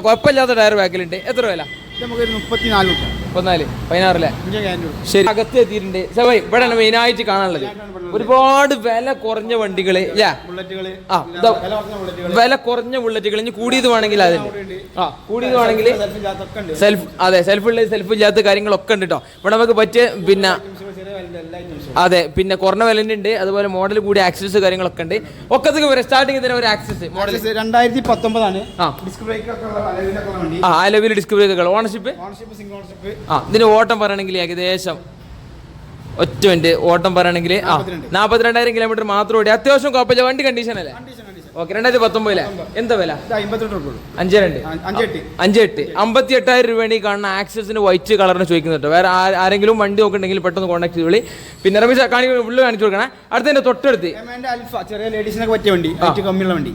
കുഴപ്പമില്ലാത്ത ടയർ ബാക്കിലുണ്ട്. എത്ര വില? 16 ശരി. അകത്ത് എത്തിയിട്ടുണ്ട്. ഇവിടെ മെയിനായിട്ട് കാണാനുള്ളത് ഒരുപാട് വില കുറഞ്ഞ വണ്ടികൾ, വില കുറഞ്ഞ ബുള്ളറ്റുകൾ. ഇനി കൂടിയത് വേണമെങ്കിൽ അതിന് കൂടിയത് വേണമെങ്കിൽ സെൽഫ്, അതെ സെൽഫ് ഇല്ലാത്ത കാര്യങ്ങളൊക്കെ ഉണ്ട് കേട്ടോ. ഇവിടെ നമുക്ക് പറ്റിയ പിന്നെ അതെ പിന്നെ കുറഞ്ഞ വിലൻ്റെ ഉണ്ട്. അതുപോലെ മോഡൽ കൂടി ആക്സസ് കാര്യങ്ങളൊക്കെ ഉണ്ട്. ഒക്കെ സ്റ്റാർട്ടിങ് തന്നെ ഒരു access model 2019 Alavil disk ബ്രേക്കുകൾ. Ownership ഇതിന് ഓട്ടം പറയണമെങ്കിൽ ഏകദേശം ഒറ്റ മിനിറ്റ് ഓട്ടം പറയണമെങ്കിൽ 42,000 കിലോമീറ്റർ മാത്രം ഓടി. അത്യാവശ്യം കുഴപ്പമില്ല. വണ്ടി കണ്ടീഷൻ അല്ലേ? ഓക്കെ. 2019 എന്താ വില? 58 58,000 രൂപയാണ് ഈ കാണുന്ന ആക്സസിന് വൈറ്റ് കളറിന് ചോദിക്കുന്നത് കേട്ടോ. വേറെ ആരെങ്കിലും വണ്ടി നോക്കുന്നുണ്ടെങ്കിൽ പെട്ടെന്ന് കോൺടാക്ട് ചെയ്തോളി. പിന്നെ റമീസ് ഉള്ളിൽ കാണിച്ചു കൊടുക്കണേ. അടുത്തതിന്റെ തൊട്ടടുത്ത് ലേഡീസിനെ പറ്റിയ വണ്ടി, റേറ്റ് കമ്മിയുള്ള വണ്ടി.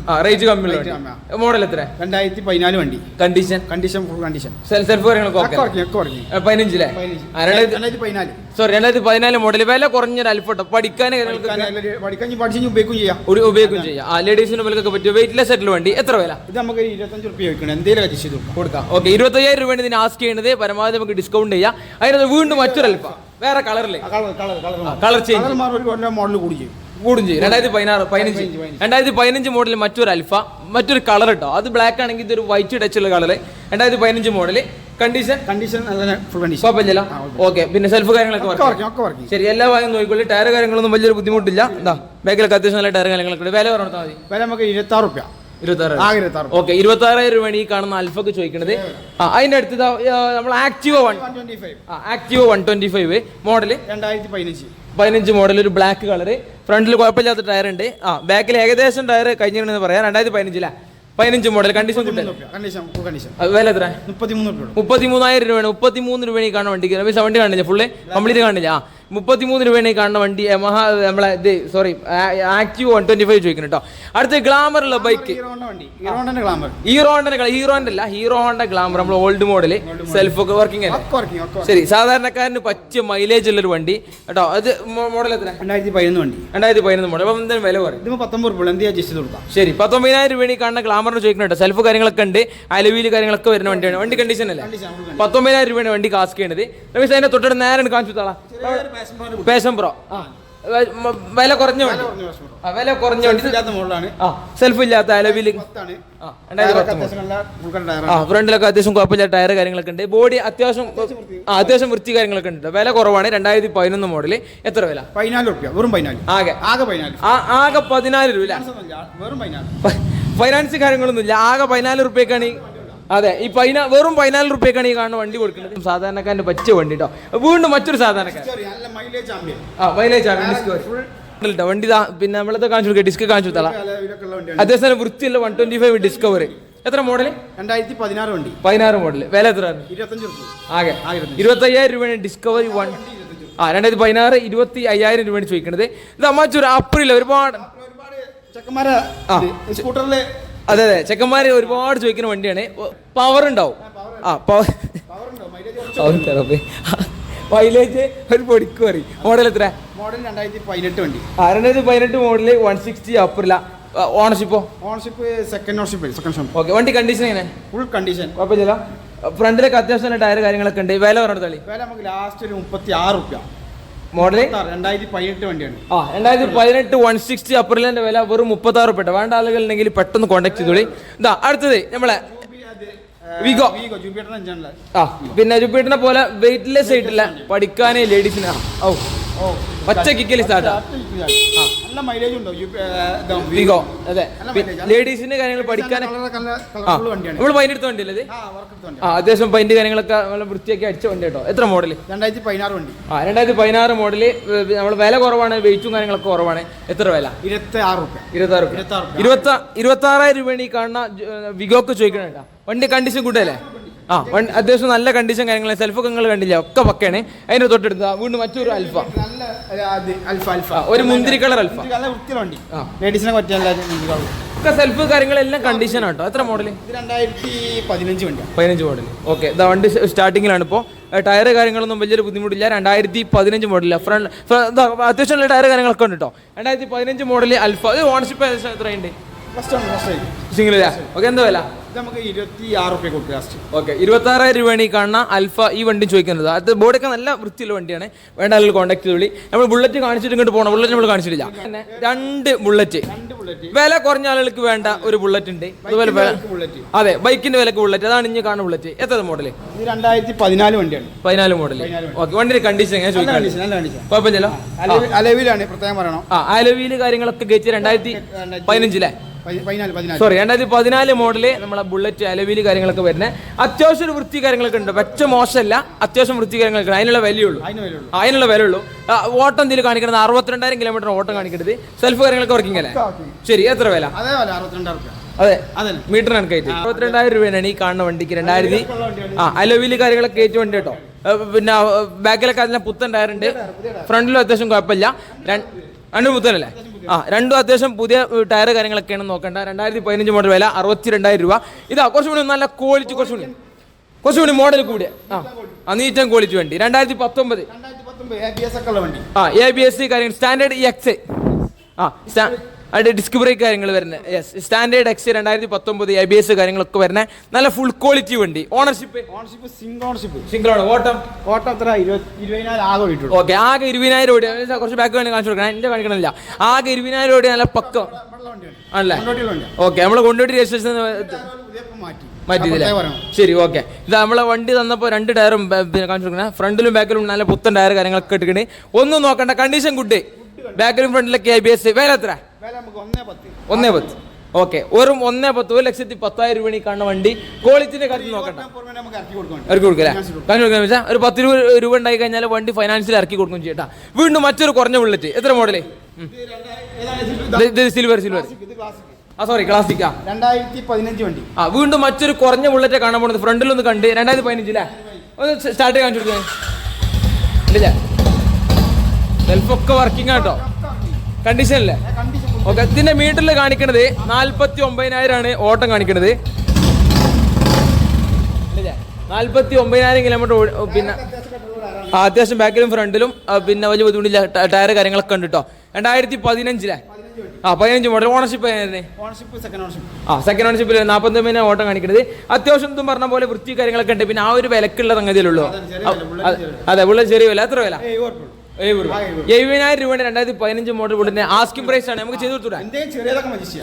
മോഡൽ എത്ര? 2014 വണ്ടി. Condition full condition. സെൽഫ് കാര്യങ്ങളൊക്കെ 15 സോറി 2014 മോഡൽ. വില കുറഞ്ഞൊരു അൽഫട്ടോ. പഠിക്കാൻ ഉപയോഗിക്കും ചെയ്യാം. ലേഡീസിന് ഒക്കെ പറ്റിയ വെയിറ്റ്ലെസ് ആയിട്ടുള്ള വണ്ടി. എത്ര വില? ഇത് നമുക്ക് 25 രൂപ എന്തെങ്കിലും കൊടുക്കാം. ഓക്കെ. 25,000 രൂപയാണ് ഇതിന് ആസ്ക് ചെയ്യുന്നത്. പരമാവധി നമുക്ക് ഡിസ്കൗണ്ട് ചെയ്യാം. അതിനകത്ത് വീണ്ടും മറ്റൊരു അൽഫ വേറെ കളറില് കളർ ചേഞ്ച് മോഡൽ കൂടും ചെയ്യും. 2015 മോഡൽ മറ്റൊരു അൽഫ, മറ്റൊരു കളർ കേട്ടോ. അത് ബ്ലാക്ക് ആണെങ്കിൽ ഇതൊരു വൈറ്റ് ടച്ച് ഉള്ള കളർ. 2015 മോഡല്. കണ്ടീഷൻ കുഴപ്പമില്ലല്ലോ. ഓക്കെ. പിന്നെ സെൽഫ് കാര്യങ്ങളൊക്കെ ശരി. എല്ലാ ഭാഗം നോക്കിക്കോളി. ടയർ കാര്യങ്ങളൊന്നും വലിയൊരു ബുദ്ധിമുട്ടില്ല. എന്താ ബാക്കിലൊക്കെ അത്യാവശ്യം നല്ല ടയർ കാര്യങ്ങളൊക്കെ. വില പറഞ്ഞാൽ മതി. വില നമുക്ക് 26 രൂപ. 26. ഓക്കെ. 26,000 രൂപയാണ് ഈ കാണുന്ന അൽഫക്ക് ചോദിക്കുന്നത്. അതിന്റെ അടുത്ത് നമ്മൾ ആക്റ്റീവ 125 മോഡല് 2015 മോഡൽ. ഒരു ബ്ലാക്ക് കളറ്. ഫ്രണ്ടിൽ കുഴപ്പമില്ലാത്ത ടയർ ഉണ്ട്. ബാക്കിൽ ഏകദേശം ടയർ കഴിഞ്ഞിട്ടുണ്ടെന്ന് പറയാം. 2015 മോഡൽ. കണ്ടീഷൻ വില എത്ര? 33,000 രൂപയാണ്. 33 രൂപയാണ് ഈ കാണുന്ന വണ്ടിക്ക്. വണ്ടി കാണില്ല, ഫുള്ള് കംപ്ലീറ്റ് കാണില്ല. 33 രൂപയാണ് ഈ കാണുന്ന വണ്ടി. നമ്മളെ സോറി ആക്റ്റീവ് 125 ചോദിക്കുന്നു കേട്ടോ. അടുത്ത ഗ്ലാമറുള്ള ബൈക്ക് ഹീറോ ഹോണ്ട ഗ്ലാമർ. നമ്മൾ ഓൾഡ് മോഡല്. സെൽഫ് ഒക്കെ വർക്കിംഗ് അല്ലേ? ശരി. സാധാരണക്കാരന് പറ്റിയ മൈലേജ് ഉള്ളൊരു വണ്ടി കേട്ടോ. അത് മോഡൽ എത്ര? 2011 മോഡൽ. അപ്പം എന്തായാലും വില പറയും? 19 രൂപ. ശരി. 19,000 രൂപയാണ് ഈ കാണുന്ന ഗ്ലാമറിന് ചോദിക്കുന്നുണ്ട്. സെൽഫ് കാര്യങ്ങളൊക്കെ ഉണ്ട്. അലവിൽ കാര്യങ്ങളൊക്കെ വരുന്ന വണ്ടിയാണ്. വണ്ടി കണ്ടീഷൻ അല്ലേ? 19,000 രൂപയാണ് വണ്ടി കാസ്റ്റ് ചെയ്യേണ്ടത്. അതിന്റെ തൊട്ടടുത്ത് നേരെ കാണിച്ചു താളാ. പാഷൻ പ്രോ വില കുറഞ്ഞ വണ്ടി. സെൽഫ് ഇല്ലാത്ത അലവിൽ ഫ്രണ്ടിലൊക്കെ അത്യാവശ്യം കുഴപ്പമില്ല ടയർ കാര്യങ്ങളൊക്കെ ഉണ്ട്. ബോഡി അത്യാവശ്യം വൃത്തി കാര്യങ്ങളൊക്കെ ഉണ്ട്. വില കുറവാണ്. 2011 മോഡല്. എത്ര വില? 14 രൂപ. വെറും 14. ആകെ 14 രൂപ. ഫൈനാൻസ് കാര്യങ്ങളൊന്നും ഇല്ല. ആകെ 14 രൂപയ്ക്കാണ്. അതെ. ഈ വെറും 14 രൂപയ്ക്കാണ് ഈ കാണുന്ന വണ്ടി കൊടുക്കുന്നത്. സാധാരണക്കാരന് പറ്റിയ വണ്ടി കേട്ടോ. വീണ്ടും മറ്റൊരു സാധാരണക്കാരൻ വണ്ടി. പിന്നെ നമ്മളത്തെ കാണിച്ചു കൊടുക്കുക. ഡിസ്ക് കാണിച്ചു കൊടുത്താ. അത്യാവശ്യം വൃത്തിയുള്ള 125 ഡിസ്കവർ. എത്ര മോഡല്? 2016 വണ്ടി. 16 മോഡല്. വില എത്ര? 25 രൂപ. ആകെ 25,000 രൂപയാണ് ഡിസ്കവറി 1. 2016 25,000 രൂപയാണ് ചോദിക്കുന്നത്. ഇത് അമ്മച്ചൊരു അപ്പറില്ല. ഒരുപാട് അതെ ചെക്കന്മാര് ഒരുപാട് ചോദിക്കുന്ന വണ്ടിയാണ്. പവർ ഉണ്ടാവും. മൈലേജ് ഒരു പൊടിക്ക് പറയും. മോഡൽ എത്ര? മോഡൽ 2018 വണ്ടി. 2018 മോഡല് 160 അപ്പറില്ല. ഓണർഷിപ്പോ? സെക്കൻഡ് ഓണർഷിപ്പ്. ഓക്കെ. വണ്ടി കണ്ടീഷൻ എങ്ങനെ? Full condition. കുഴപ്പമില്ല. ഫ്രണ്ടിലൊക്കെ അത്യാവശ്യം ടയർ കാര്യങ്ങളൊക്കെ ഉണ്ട്. വില പറഞ്ഞാൽ വില നമുക്ക് ലാസ്റ്റ് ഒരു 36 രൂപ. മോഡല് 2018 വണ്ടിയാണ്. 2018 160 അപ്പറിലെ വില വെറും 36 രൂപ. വേണ്ട ആളുകൾ ഉണ്ടെങ്കിൽ പെട്ടെന്ന് കോൺടാക്ട് ചെയ്തോളി. ഇതാ അടുത്തത് നമ്മളെ വിഗോ. പിന്നെ ജൂപ്പിറ്ററിനെ പോലെ വെയിറ്റ്ലെസ് ആയിട്ടില്ല. പഠിക്കാനേ ലേഡീസിന് പച്ച കിക്കൽ സ്റ്റാർട്ടാ. നല്ല മൈലേജ് ഉണ്ടോ വിഗോ? അതെ, ലേഡീസിന്റെ കാര്യങ്ങൾ പഠിക്കാൻ നമ്മൾ പൈൻ്റെ എടുത്ത വണ്ടിയല്ലേ ഇത്? അത്യാവശ്യം പൈൻ്റെ കാര്യങ്ങളൊക്കെ നല്ല വൃത്തിയാക്കി അടിച്ച വണ്ടി കേട്ടോ. എത്ര മോഡല്? 2016 വണ്ടി. 2016 മോഡല്. നമ്മൾ വില കുറവാണ്, വെയിറ്റും കാര്യങ്ങളൊക്കെ കുറവാണ്. എത്ര വില? 26,000 രൂപയാണ് ഈ കാണുന്ന വിഗോക്ക് ചോദിക്കണ കേട്ടോ. വണ്ടി കണ്ടീഷൻ കൂട്ടല്ലേ? അത്യാവശ്യം നല്ല കണ്ടീഷൻ കാര്യങ്ങൾ. സെൽഫൊക്കെ നിങ്ങൾ കണ്ടില്ല, ഒക്കെ പക്കയാണ്. അതിന്റെ തൊട്ടടുത്ത് വീണ്ടും മറ്റൊരു അൽഫ, ഒരു മുന്തിരി കളർ അൽഫ. സെൽഫ് കാര്യങ്ങളെല്ലാം കണ്ടീഷൻ ആട്ടോ. എത്ര മോഡല്? 2015 മോഡൽ. ഓക്കെ, ഇതാ വണ്ടി സ്റ്റാർട്ടിങ്ങിലാണ് ഇപ്പോൾ. ടയർ കാര്യങ്ങളൊന്നും വലിയൊരു ബുദ്ധിമുട്ടില്ല. 2015 മോഡലില്ല. ഫ്രണ്ട് അത്യാവശ്യം നല്ല ടയർ കാര്യങ്ങളൊക്കെ ഉണ്ട് കേട്ടോ. 2015 മോഡല് അൽഫ. ഓണർഷിപ്പ് എത്രയുണ്ട്? സിംഗിൾ. ഓക്കെ, എന്താ വില? നമുക്ക് 26 രൂപ കൊടുക്കുക. ഓക്കെ, 26,000 രൂപയാണ് ഈ കാണുന്ന അൽഫ ഈ വണ്ടി ചോദിക്കുന്നത്. അത് ബോർഡൊക്കെ നല്ല വൃത്തിയുള്ള വണ്ടിയാണ്. വേണ്ട ആളുകൾ കോൺടാക്ട് ചെയ്തോളി. നമ്മൾ ബുള്ളറ്റ് കാണിച്ചിട്ട് ഇങ്ങോട്ട് പോകണം. ബുള്ളറ്റ് നമ്മൾ കാണിച്ചിട്ടില്ല. പിന്നെ 2 ബുള്ളറ്റ്. വില കുറഞ്ഞ ആളുകൾക്ക് വേണ്ട ഒരു ബുള്ളറ്റ് ഉണ്ട്. അതുപോലെ അതെ, ബൈക്കിന്റെ വിലക്ക് ബുള്ളറ്റ്. അതാണ് ഇനി കാണുന്ന ബുള്ളറ്റ്. എത്ര മോഡല്? 2014 വണ്ടിയാണ്. 14 മോഡല്. ഓക്കെ, വണ്ടിയുടെ കണ്ടീഷൻ എങ്ങനെ ചോദിക്കാം? കുഴപ്പമില്ലല്ലോ. അലവിലാണ് പ്രത്യേകം പറയണം. അലവിയില് കാര്യങ്ങളൊക്കെ കഴിച്ച് 2015 സോറി 2014 മോഡല് നമ്മളെ ബുള്ളറ്റ് അലവില് കാര്യങ്ങളൊക്കെ വരുന്നത്. അത്യാവശ്യം ഒരു വൃത്തി കാര്യങ്ങളൊക്കെ ഉണ്ട്. വെച്ച മോശമല്ല, അത്യാവശ്യം വൃത്തി കാര്യങ്ങളൊക്കെ. അതിനുള്ള വിലയുള്ളൂ. ഓട്ടം എന്തെങ്കിലും കാണിക്കുന്നത് 62,000 കിലോമീറ്റർ ഓട്ടം കാണിക്കരുത്. സെൽഫ് കാര്യങ്ങളൊക്കെ വർക്കിംഗ് അല്ലേ? ശരി, എത്ര വില? അതെ, മീറ്റർ കണക്കായിട്ട് 62,000 രൂപയാണ് ഈ കാണുന്ന വണ്ടിക്ക്. 2000 അലവില് കാര്യങ്ങളൊക്കെ കയറ്റി വണ്ടി കേട്ടോ. പിന്നെ ബാക്കിലൊക്കെ അതിനെ പുത്തൻ ടയറുണ്ട്. ഫ്രണ്ടിലും അത്യാവശ്യം കുഴപ്പമില്ല. രണ്ടും പുത്തനല്ലേ? രണ്ടും അത്യാവശ്യം പുതിയ ടയർ കാര്യങ്ങളൊക്കെയാണ് നോക്കേണ്ട. 2015 മോഡൽ വില 62,000 രൂപ. ഇതാ കുറച്ചുകൂടി നല്ല ക്വാളിറ്റി, കുറച്ചുകൂടി മോഡൽ കൂടിയ നീറ്റൻ ക്വാളിറ്റി വണ്ടി. 2019 ABS കാര്യങ്ങൾ സ്റ്റാൻഡേർഡ് എക്സ് ഡിസ്ക് ബ്രേക്ക് കാര്യങ്ങൾ വരുന്നത്. സ്റ്റാൻഡേർഡ് എക്സ് 2019 ABS കാര്യങ്ങളൊക്കെ വരുന്നത്. നല്ല ഫുൾ ക്വാളിറ്റി വണ്ടി. ഓണർഷിപ്പ് സിംഗിൾ ആണ്. ഓട്ടം എത്ര? 20,000 ഓക്കെ, ആകെ 20,000 ഓടി. കുറച്ച് ബാക്ക് വേണ്ടി കാണിച്ചു കൊടുക്കണം, എന്റെ കാണിക്കണില്ല. ആകെ 20,000 ഓടി. നല്ല പക്കം ആണല്ലേ? ഓക്കെ, നമ്മൾ കൊണ്ടുപോയി രജിസ്ട്രേഷൻ മാറ്റിയില്ലേ? ശരി, ഓക്കെ. ഇത് നമ്മളെ വണ്ടി തന്നപ്പോൾ 2 ടയറും കാണിച്ചു കൊടുക്കണം. ഫ്രണ്ടിലും ബാക്കിലും നല്ല പുത്തൻ ടയർ കാര്യങ്ങളൊക്കെ ഇട്ടിക്കണേ. ഒന്നും നോക്കണ്ട, കണ്ടീഷൻ ഗുഡ്. ബാക്കിലും ഫ്രണ്ടിലൊക്കെ ABS. വില എത്ര? 1,10. ഓക്കെ, വെറും 1,10. 1,10,000 രൂപ കാണുന്ന വണ്ടി. ക്വാളിറ്റിന്റെ കാര്യത്തിൽ നോക്കണ്ട, ഇറക്കി കൊടുക്കല്ലേ? വെച്ചാൽ ഒരു 10 രൂപ ഉണ്ടായി കഴിഞ്ഞാൽ വണ്ടി ഫൈനാൻസിൽ ഇറക്കി കൊടുക്കും ചെയ്യട്ടാ. വീണ്ടും മറ്റൊരു കുറഞ്ഞ ബുള്ളറ്റ്. എത്ര മോഡല്? Silver sorry ക്ലാസിക്കാ. 2015 വണ്ടി. വീണ്ടും മറ്റൊരു കുറഞ്ഞ ബുള്ളറ്റ് കാണാൻ പോകുന്നത്. ഫ്രണ്ടിലൊന്ന് കണ്ട് 2015 അല്ലേ? ഒന്ന് സ്റ്റാർട്ട് കാണിച്ചു കൊടുക്കാൻ ഇല്ല? സെൽഫൊക്കെ വർക്കിംഗ് ആട്ടോ, കണ്ടീഷൻ അല്ലേ? ഓക്കെ, ഇതിന്റെ മീറ്ററിൽ കാണിക്കണത് 49,000 ആണ് ഓട്ടം കാണിക്കണത്. 49,000 കിലോമീറ്റർ. പിന്നെ അത്യാവശ്യം ബാക്കിലും ഫ്രണ്ടിലും പിന്നെ വലിയ ബുദ്ധിമുട്ടില്ല. ടയർ കാര്യങ്ങളൊക്കെ ഉണ്ട് കേട്ടോ. 2015 15 മോഡൽ. ഓണർഷിപ്പ് സെക്കൻഡ് ഓണർഷിപ്പിൽ 49,000 ഓട്ടം കാണിക്കുന്നത്. അത്യാവശ്യം ഇതും പറഞ്ഞ പോലെ വൃത്തി കാര്യങ്ങളൊക്കെ ഉണ്ട്. പിന്നെ ആ ഒരു വിലക്കുള്ള സംഗതിയിലുള്ളൂ. അതെ, ഉള്ള ചെറിയ വില. എത്ര വില? 70,000 രൂപയുടെ 2015 മോഡൽ ബുള്ളറ്റിന് ആസ്കിംഗ് പ്രൈസ് ആണ്. നമുക്ക് ചെയ്ത് കൊടുത്തൂടാ?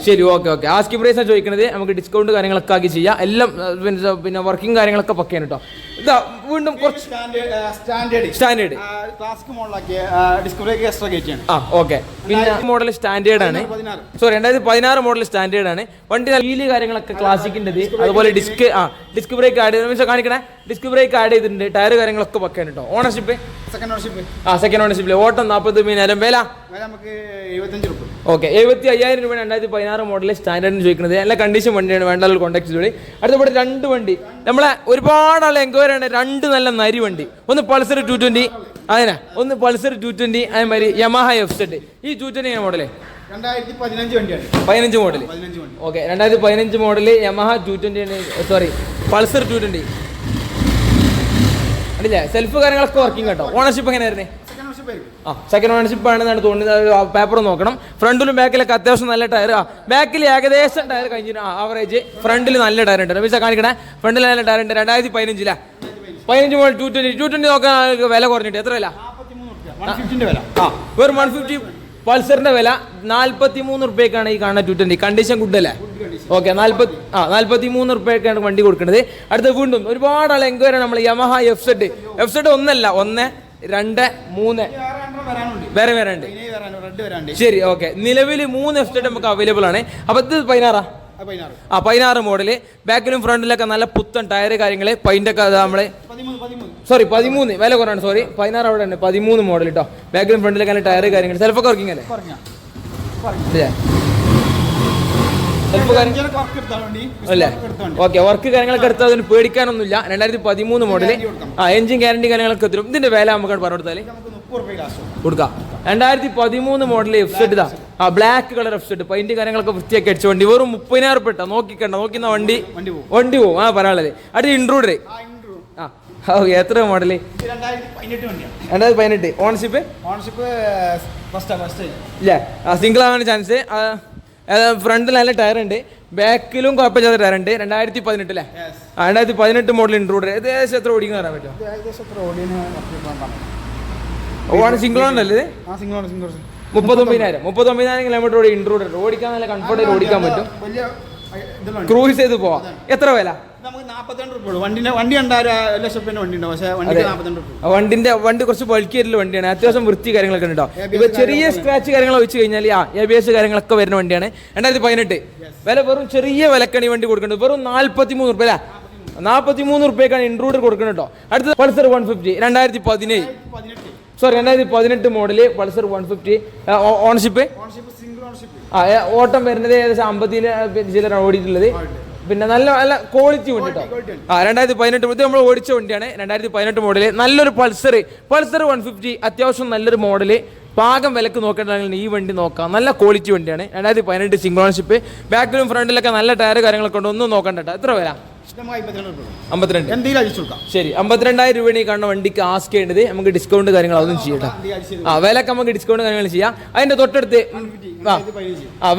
ശരി, ഓക്കെ. ആസ്കിംഗ് പ്രൈസ് ആണ് ചോദിക്കുന്നത്. നമുക്ക് ഡിസ്കൗണ്ട് കാര്യങ്ങളൊക്കെ ആക്കി ചെയ്യാം. എല്ലാം പിന്നെ വർക്കിംഗ് കാര്യങ്ങളൊക്കെ പക്കയാണ് കേട്ടോ. ഇതാ വീണ്ടും കുറച്ച് സ്റ്റാൻഡേർഡ് ഓക്കെ. പിന്നെ മോഡൽ സ്റ്റാൻഡേർഡ് ആണ്. സോറി 2016 മോഡൽ സ്റ്റാൻഡേർഡ് ആണ്. വണ്ടി വീല് കാര്യങ്ങളൊക്കെ ക്ലാസിക്കിൻ്റെത്. അതുപോലെ ഡിസ്ക് ബ്രേക്ക് ആഡ് ചെയ്ത് കാണിക്കണേ. ഡിസ്ക് ബ്രേക്ക് ആഡ് ചെയ്തിട്ടുണ്ട്. ടയർ കാര്യങ്ങളൊക്കെ പക്കയാണ് കേട്ടോ. ഓണർഷിപ്പ് സെക്കൻഡ് ഓണർഷിപ്പിൽ. ഓട്ടം 49,000. വില ഓക്കെ 75,000 രൂപ. 2016 മോഡൽ സ്റ്റാൻഡേർഡിന് ചോദിക്കുന്നത്. നല്ല കണ്ടീഷൻ വണ്ടിയാണ്. വേണ്ട ആളുകൾ കോൺടാക്ട് ചെയ്തോളി. അടുത്തവിടെ 2 വണ്ടി. നമ്മളെ ഒരുപാട് ആൾ എൻക്വയറി ആണ്. 2 നല്ല നരി വണ്ടി. ഒന്ന് പൾസർ 220, അതിനാ ഒന്ന് പൾസർ 220, അതേമാതിരി യമഹ FZ. ഈ 220 model 2015 model. Okay, 2015 model Yamaha 220. Sorry Pulsar 220 അല്ലേ? സെൽഫ് കാര്യങ്ങളൊക്കെ വർക്കിംഗ് കേട്ടോ. ഓണർഷിപ്പ് എങ്ങനെയായിരുന്നേ? സെക്കൻഡ് ഓണർഷിപ്പ് ആണെന്നാണ് തോന്നുന്നത്. പേപ്പർ നോക്കണം. ഫ്രണ്ടിലും ബാക്കിലൊക്കെ അത്യാവശ്യം നല്ല ടയർ. ബാക്കിൽ ഏകദേശം ടയർ കഴിഞ്ഞിട്ട് ആവറേജ്. ഫ്രണ്ടിൽ നല്ല ടയർ ഉണ്ട്. രമീസ കാണിക്കണേ. ഫ്രണ്ടിൽ നല്ല ടയർ ഉണ്ട്. 2015 15 മോഡൽ 220 നോക്കാൻ വില കുറഞ്ഞിട്ട്. എത്ര വില? വെറും 150. പൾസറിന്റെ വില 43 റുപ്യക്കാണ് ഈ കാണുന്ന 220. കണ്ടീഷൻ ഗുഡ് അല്ലേ? ഓക്കെ, 43 റുപ്യക്കാണ് വണ്ടി കൊടുക്കുന്നത്. അടുത്ത വീണ്ടും ഒരുപാട് ആൾ എൻക്വയറി. നമ്മൾ യമഹ FZ 1 അല്ല 1, 2, 3 വേറെ വേറെ ഉണ്ട്. റെഡ് വരാണ്ട്. ശരി, ഓക്കെ. നിലവിൽ 3 എഫ് നമുക്ക് അവൈലബിൾ ആണ്. അപ്പൊ ഇത് 16 16 മോഡല്. ബാക്കിലും ഫ്രണ്ടിലൊക്കെ നല്ല പുത്തൻ ടയർ കാര്യങ്ങള് പെയിന്റൊക്കെ നമ്മള് 13 വില കുറവാണ്. സോറി 16 അവിടെ ഉണ്ട്. 13 മോഡൽ കേട്ടോ. ബാക്കിലും ഫ്രണ്ടിലൊക്കെ നല്ല ടയർ കാര്യങ്ങൾ. സെൽഫൊക്കെ വർക്കിംഗ് അല്ലേ? അല്ലേ? ഓക്കെ. വർക്ക് കാര്യങ്ങളൊക്കെ എടുത്താൽ അതിന് പേടിക്കാനൊന്നുമില്ല. 2013 മോഡല്. എഞ്ചിൻ ഗ്യാരണ്ടി കാര്യങ്ങളൊക്കെ എത്തും. ഇതിന്റെ വില നമുക്ക് പറഞ്ഞു കൊടുത്താല് കൊടുക്കാം. 2013 മോഡൽ എഫ് ഇതാ. ബ്ലാക്ക് കളർ എഫ് പെയിന്റ് കാര്യങ്ങളൊക്കെ വൃത്തിയാക്കി അടിച്ച വണ്ടി. വെറും 30,000 റുപ്യ. നോക്കുന്ന വണ്ടി പോവും. പറയാനുള്ളത്. അടുത്ത ഇൻട്രൂഡർ. എത്ര മോഡല്? 2018. ഓണർഷിപ്പ് ഇല്ലേ? സിംഗിൾ ആവാൻ ചാൻസ്. ഫ്രണ്ടിൽ നല്ല ടയർ ഉണ്ട്, ബാക്കിലും കുഴപ്പമില്ലാത്ത ടയർ ഉണ്ട്. 2018 അല്ലേ? 2018 മോഡൽ ഇൻട്രൂഡർ. ഏകദേശം എത്ര ഓടിക്കുന്ന പറയാൻ പറ്റുമോ? സിംഗിൾ ആണല്ലേ? 39,000 കിലോമീറ്റർ ഓടി ഇൻട്രൂഡർ. ഓടിക്കാൻ നല്ല കംഫർട്ടായിട്ട് ഓടിക്കാൻ പറ്റും. ക്രൂസ് ചെയ്ത് പോവാം. എത്ര വില? വണ്ടി കുറച്ച് ബൾക്കി ആയിട്ടുള്ള വണ്ടിയാണ്. അത്യാവശ്യം വൃത്തി കാര്യങ്ങളൊക്കെ ഉണ്ടോ. ഇപ്പൊ ചെറിയ സ്ക്രാച്ച് കാര്യങ്ങൾ വെച്ച് കഴിഞ്ഞാൽ ABS കാര്യങ്ങളൊക്കെ വരുന്ന വണ്ടിയാണ്. 2018 വില വെറും ചെറിയ വിലക്കാണ് ഈ വണ്ടി കൊടുക്കുന്നത്. വെറും 43 റുപ്യ അല്ലേ? 43 റുപ്യക്കാണ് ഇൻട്രൂഡർ കൊടുക്കുന്നത് കേട്ടോ. അടുത്തത് പൾസർ 150 2018 മോഡല് പൾസർ 150. ഓണർഷിപ്പ് ഓട്ടം വരുന്നത് ഏകദേശം 50 ചിലർ ഓടിയിട്ടുള്ളത്. പിന്നെ നല്ല നല്ല ക്വാളിറ്റി വണ്ടി കേട്ടോ. 2018 നമ്മൾ ഓടിച്ച വണ്ടിയാണ്. 2018 മോഡല്. നല്ലൊരു പൾസർ 150. അത്യാവശ്യം നല്ലൊരു മോഡല്. പാകം വിലക്ക് നോക്കേണ്ടതാണെങ്കിൽ ഈ വണ്ടി നോക്കാം. നല്ല ക്വാളിറ്റി വണ്ടിയാണ്. 2018 സിംഗിൾ ഓണർഷിപ്പ്. ബാക്കിലും ഫ്രണ്ടിലൊക്കെ നല്ല ടയർ കാര്യങ്ങളൊക്കെ ഉണ്ട്. ഒന്നും നോക്കണ്ട. എത്ര വില? 52. ശരി, 52,000 രൂപയാണ് ഈ കാണുന്ന വണ്ടിക്ക് ആസ്ക് ചെയ്യേണ്ടത്. നമുക്ക് ഡിസ്കൗണ്ട് കാര്യങ്ങൾ അതൊന്നും ചെയ്യട്ടെ. വിലക്ക് നമുക്ക് ഡിസ്കൗണ്ട് കാര്യങ്ങൾ ചെയ്യാം. അതിന്റെ തൊട്ടടുത്ത്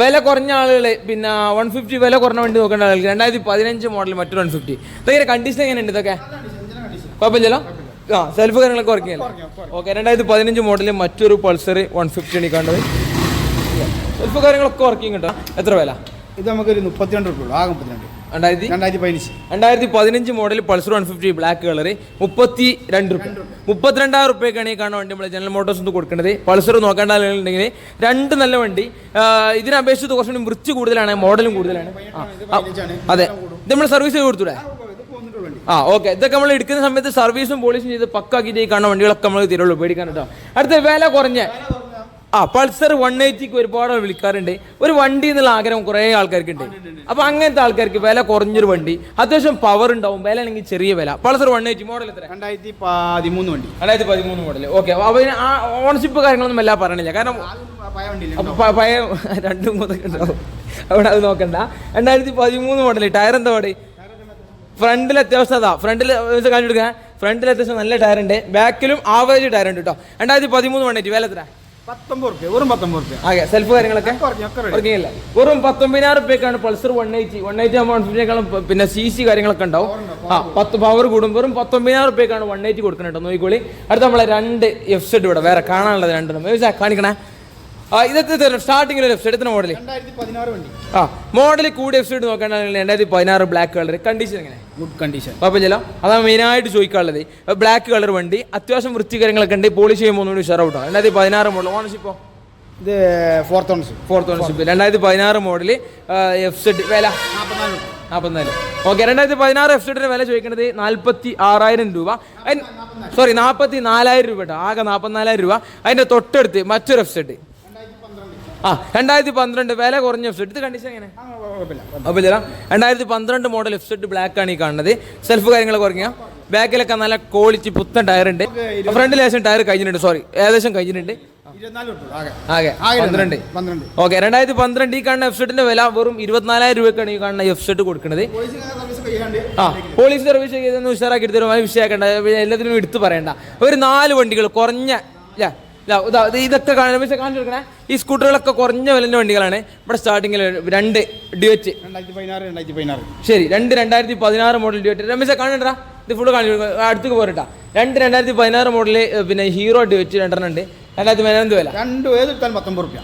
വില കുറഞ്ഞ ആളുകൾ പിന്നെ 150 വില കുറഞ്ഞ വണ്ടി നോക്കേണ്ട ആളുകൾ 2015 മോഡൽ മറ്റൊരു 150. ഇതൊക്കെ കണ്ടീഷൻ എങ്ങനെയുണ്ട്? ഇതൊക്കെ കുഴപ്പമില്ലല്ലോ. സെൽഫ് കാര്യങ്ങളൊക്കെ വർക്കിങ്ങല്ലേ? ഓക്കെ. 2015 മോഡൽ മറ്റൊരു പൾസർ 150 ആണ് ഈ കാണുന്നത്. സെൽഫ് കാര്യങ്ങളൊക്കെ വർക്കിംഗ് കേട്ടോ. എത്ര വില? ഇത് നമുക്കൊരു 32 റുപ്യ. 2015 മോഡൽ പൾസർ 150 ബ്ലാക്ക് കളർ 32 റുപ്യ. 32,000 റുപ്യക്കാണ് ഈ കാണുന്ന വണ്ടി നമ്മൾ ജനറൽ മോട്ടോഴ്സ് ഒന്ന് കൊടുക്കുന്നത്. പൾസർ നോക്കേണ്ട ആളുകളുണ്ടെങ്കിൽ രണ്ട് നല്ല വണ്ടി. ഇതിനെ അപേക്ഷിച്ച് കുറച്ചുകൂടി വൃത്തി കൂടുതലാണ്, മോഡലും കൂടുതലാണ്. അതെ, ഇത് നമ്മൾ സർവീസ് ചെയ്ത് കൊടുത്തൂടെ? ഓക്കെ. ഇതൊക്കെ നമ്മൾ എടുക്കുന്ന സമയത്ത് സർവീസും പോളിഷും ചെയ്ത് പക്കാക്കിയിട്ട് ഈ കാണുന്ന വണ്ടികളൊക്കെ നമ്മൾ തരുള്ളൂ. പേടിക്കാൻ കേട്ടോ. അടുത്ത വില കുറഞ്ഞ പൾസർ 180 ഒരുപാട് വിളിക്കാറുണ്ട്. ഒരു വണ്ടി എന്നുള്ള ആഗ്രഹം കുറേ ആൾക്കാർക്ക് ഉണ്ട്. അപ്പൊ അങ്ങനത്തെ ആൾക്കാർക്ക് വില കുറഞ്ഞൊരു വണ്ടി, അത്യാവശ്യം പവർ ഉണ്ടാവും, വില ആണെങ്കിൽ ചെറിയ വില. പൾസർ 180 മോഡൽ എത്ര? 2013 വണ്ടി. 2013 മോഡൽ. ഓക്കെ. അപ്പൊ ആ ഓണർഷിപ്പ് കാര്യങ്ങളൊന്നും എല്ലാം പറയണില്ല, കാരണം പഴയ 2-3 ഉണ്ടാവും. അവിടെ അത് നോക്കണ്ട. 2013 മോഡൽ. ടയർ എന്താ പാട്? ഫ്രണ്ടിൽ അത്യാവശ്യം ഫ്രണ്ടിൽ കാണിച്ചു കൊടുക്കുക. ഫ്രണ്ടിൽ അത്യാവശ്യം നല്ല ടയർ ഉണ്ട്, ബാക്കിലും ആവറേജ് ടയർ ഉണ്ട് കേട്ടോ. 2013 180. വില എത്ര? 19 റുപ്യ. വെറും 19 റുപ്യ. സെൽഫ് കാര്യങ്ങളൊക്കെ വെറും 19,000 റുപ്യക്കാണ് പൾസർ 180 ആകുമ്പോൾ 150 പിന്നെ CC കാര്യങ്ങളൊക്കെ ഉണ്ടാവും. 10 പവർ കൂടും. വെറും 19,000 റുപ്യക്കാണ് 180 കൊടുക്കണം കേട്ടോ. നോക്കിക്കോളി. അടുത്ത നമ്മളെ 2 FZ ഇവിടെ വേറെ കാണാനുള്ളത് 2 കാണിക്കണേ. ഇതൊക്കെ സ്റ്റാർട്ടിംഗിൽ FZ എടുത്ത മോഡൽ 2016 വണ്ടി. മോഡൽ കൂടി FZ നോക്കുകയാണെങ്കിൽ 2016 ബ്ലാക്ക് കളർ. കണ്ടീഷൻ എങ്ങനെ? Good condition. കുഴപ്പമില്ലല്ലോ. അതാണ് മെയിനായിട്ട് ചോദിക്കാനുള്ളത്. ബ്ലാക്ക് കളർ വണ്ടി, അത്യാവശ്യം വൃത്തി കാര്യങ്ങളൊക്കെ ഉണ്ട്. പോളിഷ് ചെയ്യുമ്പോൾ ഒന്നുകൂടി ഉഷാറാവട്ടോ. 2016 മോഡൽ. ഓണർഷിപ്പോ ഇത് ഫോർത്ത് ഓണർഷിപ്പ്. 2016 model FZ. വില 44. ഓക്കെ. 2016 FZന്റെ വില ചോദിക്കുന്നത് 46,000 രൂപ. 44,000 രൂപ കേട്ടോ. ആകെ 44,000 രൂപ. അതിന്റെ തൊട്ടടുത്ത് മറ്റൊരു FZ 2012 വില കുറഞ്ഞ FZ. ഇത് കണ്ടീഷൻ എങ്ങനെ? 2012 മോഡൽ FZ ബ്ലാക്ക് ആണ് ഈ കാണുന്നത്. സെൽഫ് കാര്യങ്ങളൊക്കെ കുറഞ്ഞ, ബാക്കിലൊക്കെ നല്ല ക്വാളിറ്റി പുത്തൻ ടയർ ഉണ്ട്. ഫ്രണ്ടിൽ ഏകദേശം ടയർ കഴിഞ്ഞിട്ടുണ്ട്. സോറി, ഏകദേശം കഴിഞ്ഞിട്ടുണ്ട്. 12. ഓക്കെ. 2012 ഈ കാണുന്ന FZന്റെ വില വെറും 24,000 രൂപക്കാണ് ഈ കാണുന്ന FZ കൊടുക്കുന്നത്. പോലീസ് സർവീസ് ചെയ്തൊന്ന് ഉഷാറാക്കി എടുത്തരും. അത് വിഷയമാക്കേണ്ട, എല്ലാത്തിനും എടുത്ത് പറയണ്ട. ഒരു 4 വണ്ടികൾ കുറഞ്ഞ ഇതൊക്കെ കാണിച്ചു കൊടുക്കണേ. ഈ സ്കൂട്ടറുകളൊക്കെ കുറഞ്ഞ വിലന്റെ വണ്ടികളാണ്. ഇവിടെ സ്റ്റാർട്ടിങ്ങിൽ 2 ഡ്യുവറ്റ് 2016. ശരി, 2016 മോഡൽ ഡ്യുവറ്റ്. രമേശ കാണണ്ടാ, ഇത് ഫുള്ള് കാണിച്ചു അടുത്തേക്ക് പോരട്ടാ. 2016 മോഡല് പിന്നെ ഹീറോ ഡ്യുവറ്റ് 2 ഉണ്ട്. 2015 വില 19 റുപ്യ.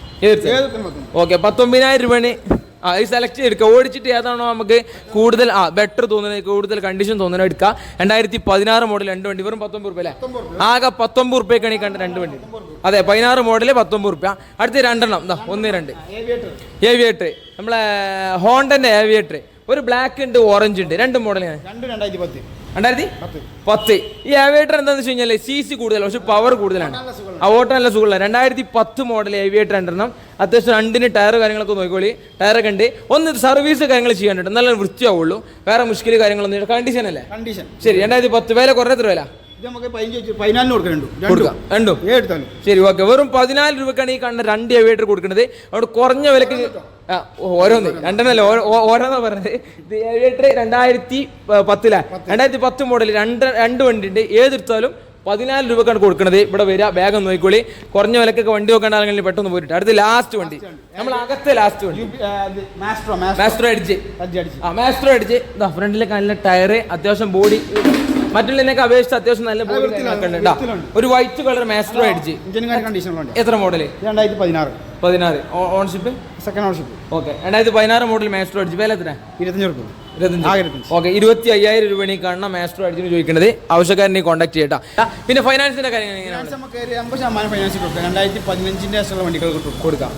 ഓക്കെ. 19,000 രൂപയാണ് ഈ സെലക്ട് എടുക്കുക, ഓടിച്ചിട്ട് ഏതാണോ നമുക്ക് കൂടുതൽ ബെറ്റർ തോന്നുന്നത്, കൂടുതൽ കണ്ടീഷൻ തോന്നുന്നത് എടുക്കുക. 2016 മോഡൽ 2 വണ്ടി വെറും 19 രൂപ അല്ലേ? ആകെ 19 രൂപയ്ക്കാണ് ഈ കണ്ട 2 വണ്ടി. അതെ, 16 മോഡല് 19 രൂപ. അടുത്ത് 2 എന്താ 1, 2 ഏവിയേറ്റർ, നമ്മളെ ഹോണ്ടന്റെ ഏവിയേറ്റർ. ഒരു ബ്ലാക്ക് ഉണ്ട്, ഓറഞ്ച് ഉണ്ട്, 2 മോഡലാണ്. 2010. ഈ ഏവിയേറ്റർ എന്താണെന്ന് വെച്ച് കഴിഞ്ഞാൽ CC കൂടുതലാണ്, പക്ഷെ പവർ കൂടുതലാണ്. ഓട്ടം നല്ല സുഖമുള്ള 2010 മോഡൽ ഏവിയേറ്റർ 2 അത്യാവശ്യം 2 ടയർ കാര്യങ്ങളൊക്കെ നോക്കിക്കോളി. ടയറൊക്കെ ഉണ്ട്. ഒന്ന് സർവീസ് കാര്യങ്ങൾ ചെയ്യാനുണ്ട്, നല്ല വൃത്തിയാവുള്ളൂ. വേറെ മുഷ്കിൽ കാര്യങ്ങളൊന്നും. കണ്ടീഷൻ അല്ലേ? ശരി. 2010 വില കുറഞ്ഞ വില രണ്ടും. ശരി, ഓക്കെ. വെറും 14 രൂപക്കാണ് ഈ കാണുന്ന 2 ഏവിയേറ്റർ കൊടുക്കുന്നത്. അവിടെ കുറഞ്ഞ വിലക്ക് ഓരോന്ന് 2 ഓരോന്നാ പറഞ്ഞത്. ഇത് ഏവിയേറ്റർ 2010 2010 മോഡൽ 2 വണ്ടി ഉണ്ട്. ഏതെടുത്താലും 14 രൂപക്കാണ് കൊടുക്കുന്നത്. ഇവിടെ വരിക, വേഗം നോക്കിക്കോളി. കുറഞ്ഞ വിലക്കൊക്കെ വണ്ടി നോക്കേണ്ട ആണെങ്കിൽ പെട്ടെന്ന് പോയിട്ട്. അടുത്ത ലാസ്റ്റ് വണ്ടി, നമ്മൾ അകത്തെ ലാസ്റ്റ് വണ്ടി മാസ്ട്രോ എഡ്ജ്. ഫ്രണ്ടിലേക്ക് നല്ല ടയർ, അത്യാവശ്യം ബോഡി മറ്റുള്ളതിനൊക്കെ അപേക്ഷിച്ച് അത്യാവശ്യം നല്ല ബോഡി ഒരു വൈറ്റ് കളർ മാസ്ട്രോ എഡ്ജ്. എത്ര model? 2016 ownership, second ownership. Okay. 2016 model Maestro Edge. വില എത്ര? 25 ഓക്കെ. 25,000 രൂപയാണ് ഈ കാണുന്ന മാസ്ട്രോ എഡ്ജിന് ചോദിക്കുന്നത്. ആവശ്യക്കാരനെ കോൺടാക്ട് ചെയ്യട്ടാ. പിന്നെ ഫൈനാൻസിന്റെ കാര്യങ്ങൾ എങ്ങനെയാണ്? 80% ഫൈനാൻസ് കൊടുക്കാം. 2015 ശേഷമുള്ള വണ്ടികൾ കൊടുക്കാം.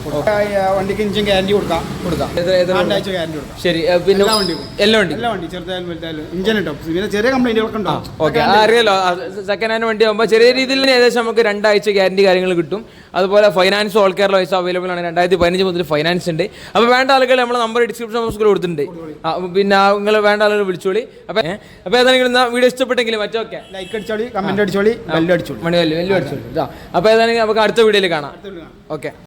വണ്ടിക്ക് ഇഞ്ചിൻ ഗ്യാരണ്ടി കൊടുക്കാം. 2 ആഴ്ച ഗ്യാരണ്ടി കൊടുക്കാം. ശരി. പിന്നെ എല്ലാ വണ്ടി ചെറുതായാലും വലുതായാലും ഇഞ്ചിൻ കിട്ടും. പിന്നെ ചെറിയ കംപ്ലൈന്റുകളൊക്കെ ഉണ്ടാവും. ഓക്കെ, അറിയാലോ. സെക്കൻഡ് ഹാൻഡ് വണ്ടി ആകുമ്പോൾ ചെറിയ രീതിയിൽ ഏകദേശം നമുക്ക് 2 ആഴ്ച ഗ്യാരണ്ടി കാര്യങ്ങൾ കിട്ടും. അതുപോലെ finance all Kerala wise available ആണ്. 2015 മുതൽ ഫൈനാൻസ് ഉണ്ട്. അപ്പോൾ വേണ്ട ആളുകൾ നമ്മളെ നമ്പർ ഡിസ്ക്രിപ്ഷൻ ബോക്സിൽ കൊടുത്തിട്ടുണ്ട്. പിന്നെ നിങ്ങൾ വേണ്ട ആളുകൾ വിളിച്ചോളി. അപ്പോൾ ഏതാണെങ്കിലും വീഡിയോ ഇഷ്ടപ്പെട്ടെങ്കിൽ മറ്റൊക്കെ ലൈക്ക് അടിച്ചോളി, കമന്റ് അടിച്ചോളി, ബെല്ല് അടിച്ചോളി. അപ്പോൾ ഏതാണെങ്കിൽ നമുക്ക് അടുത്ത വീഡിയോയിൽ കാണാം. ഓക്കെ.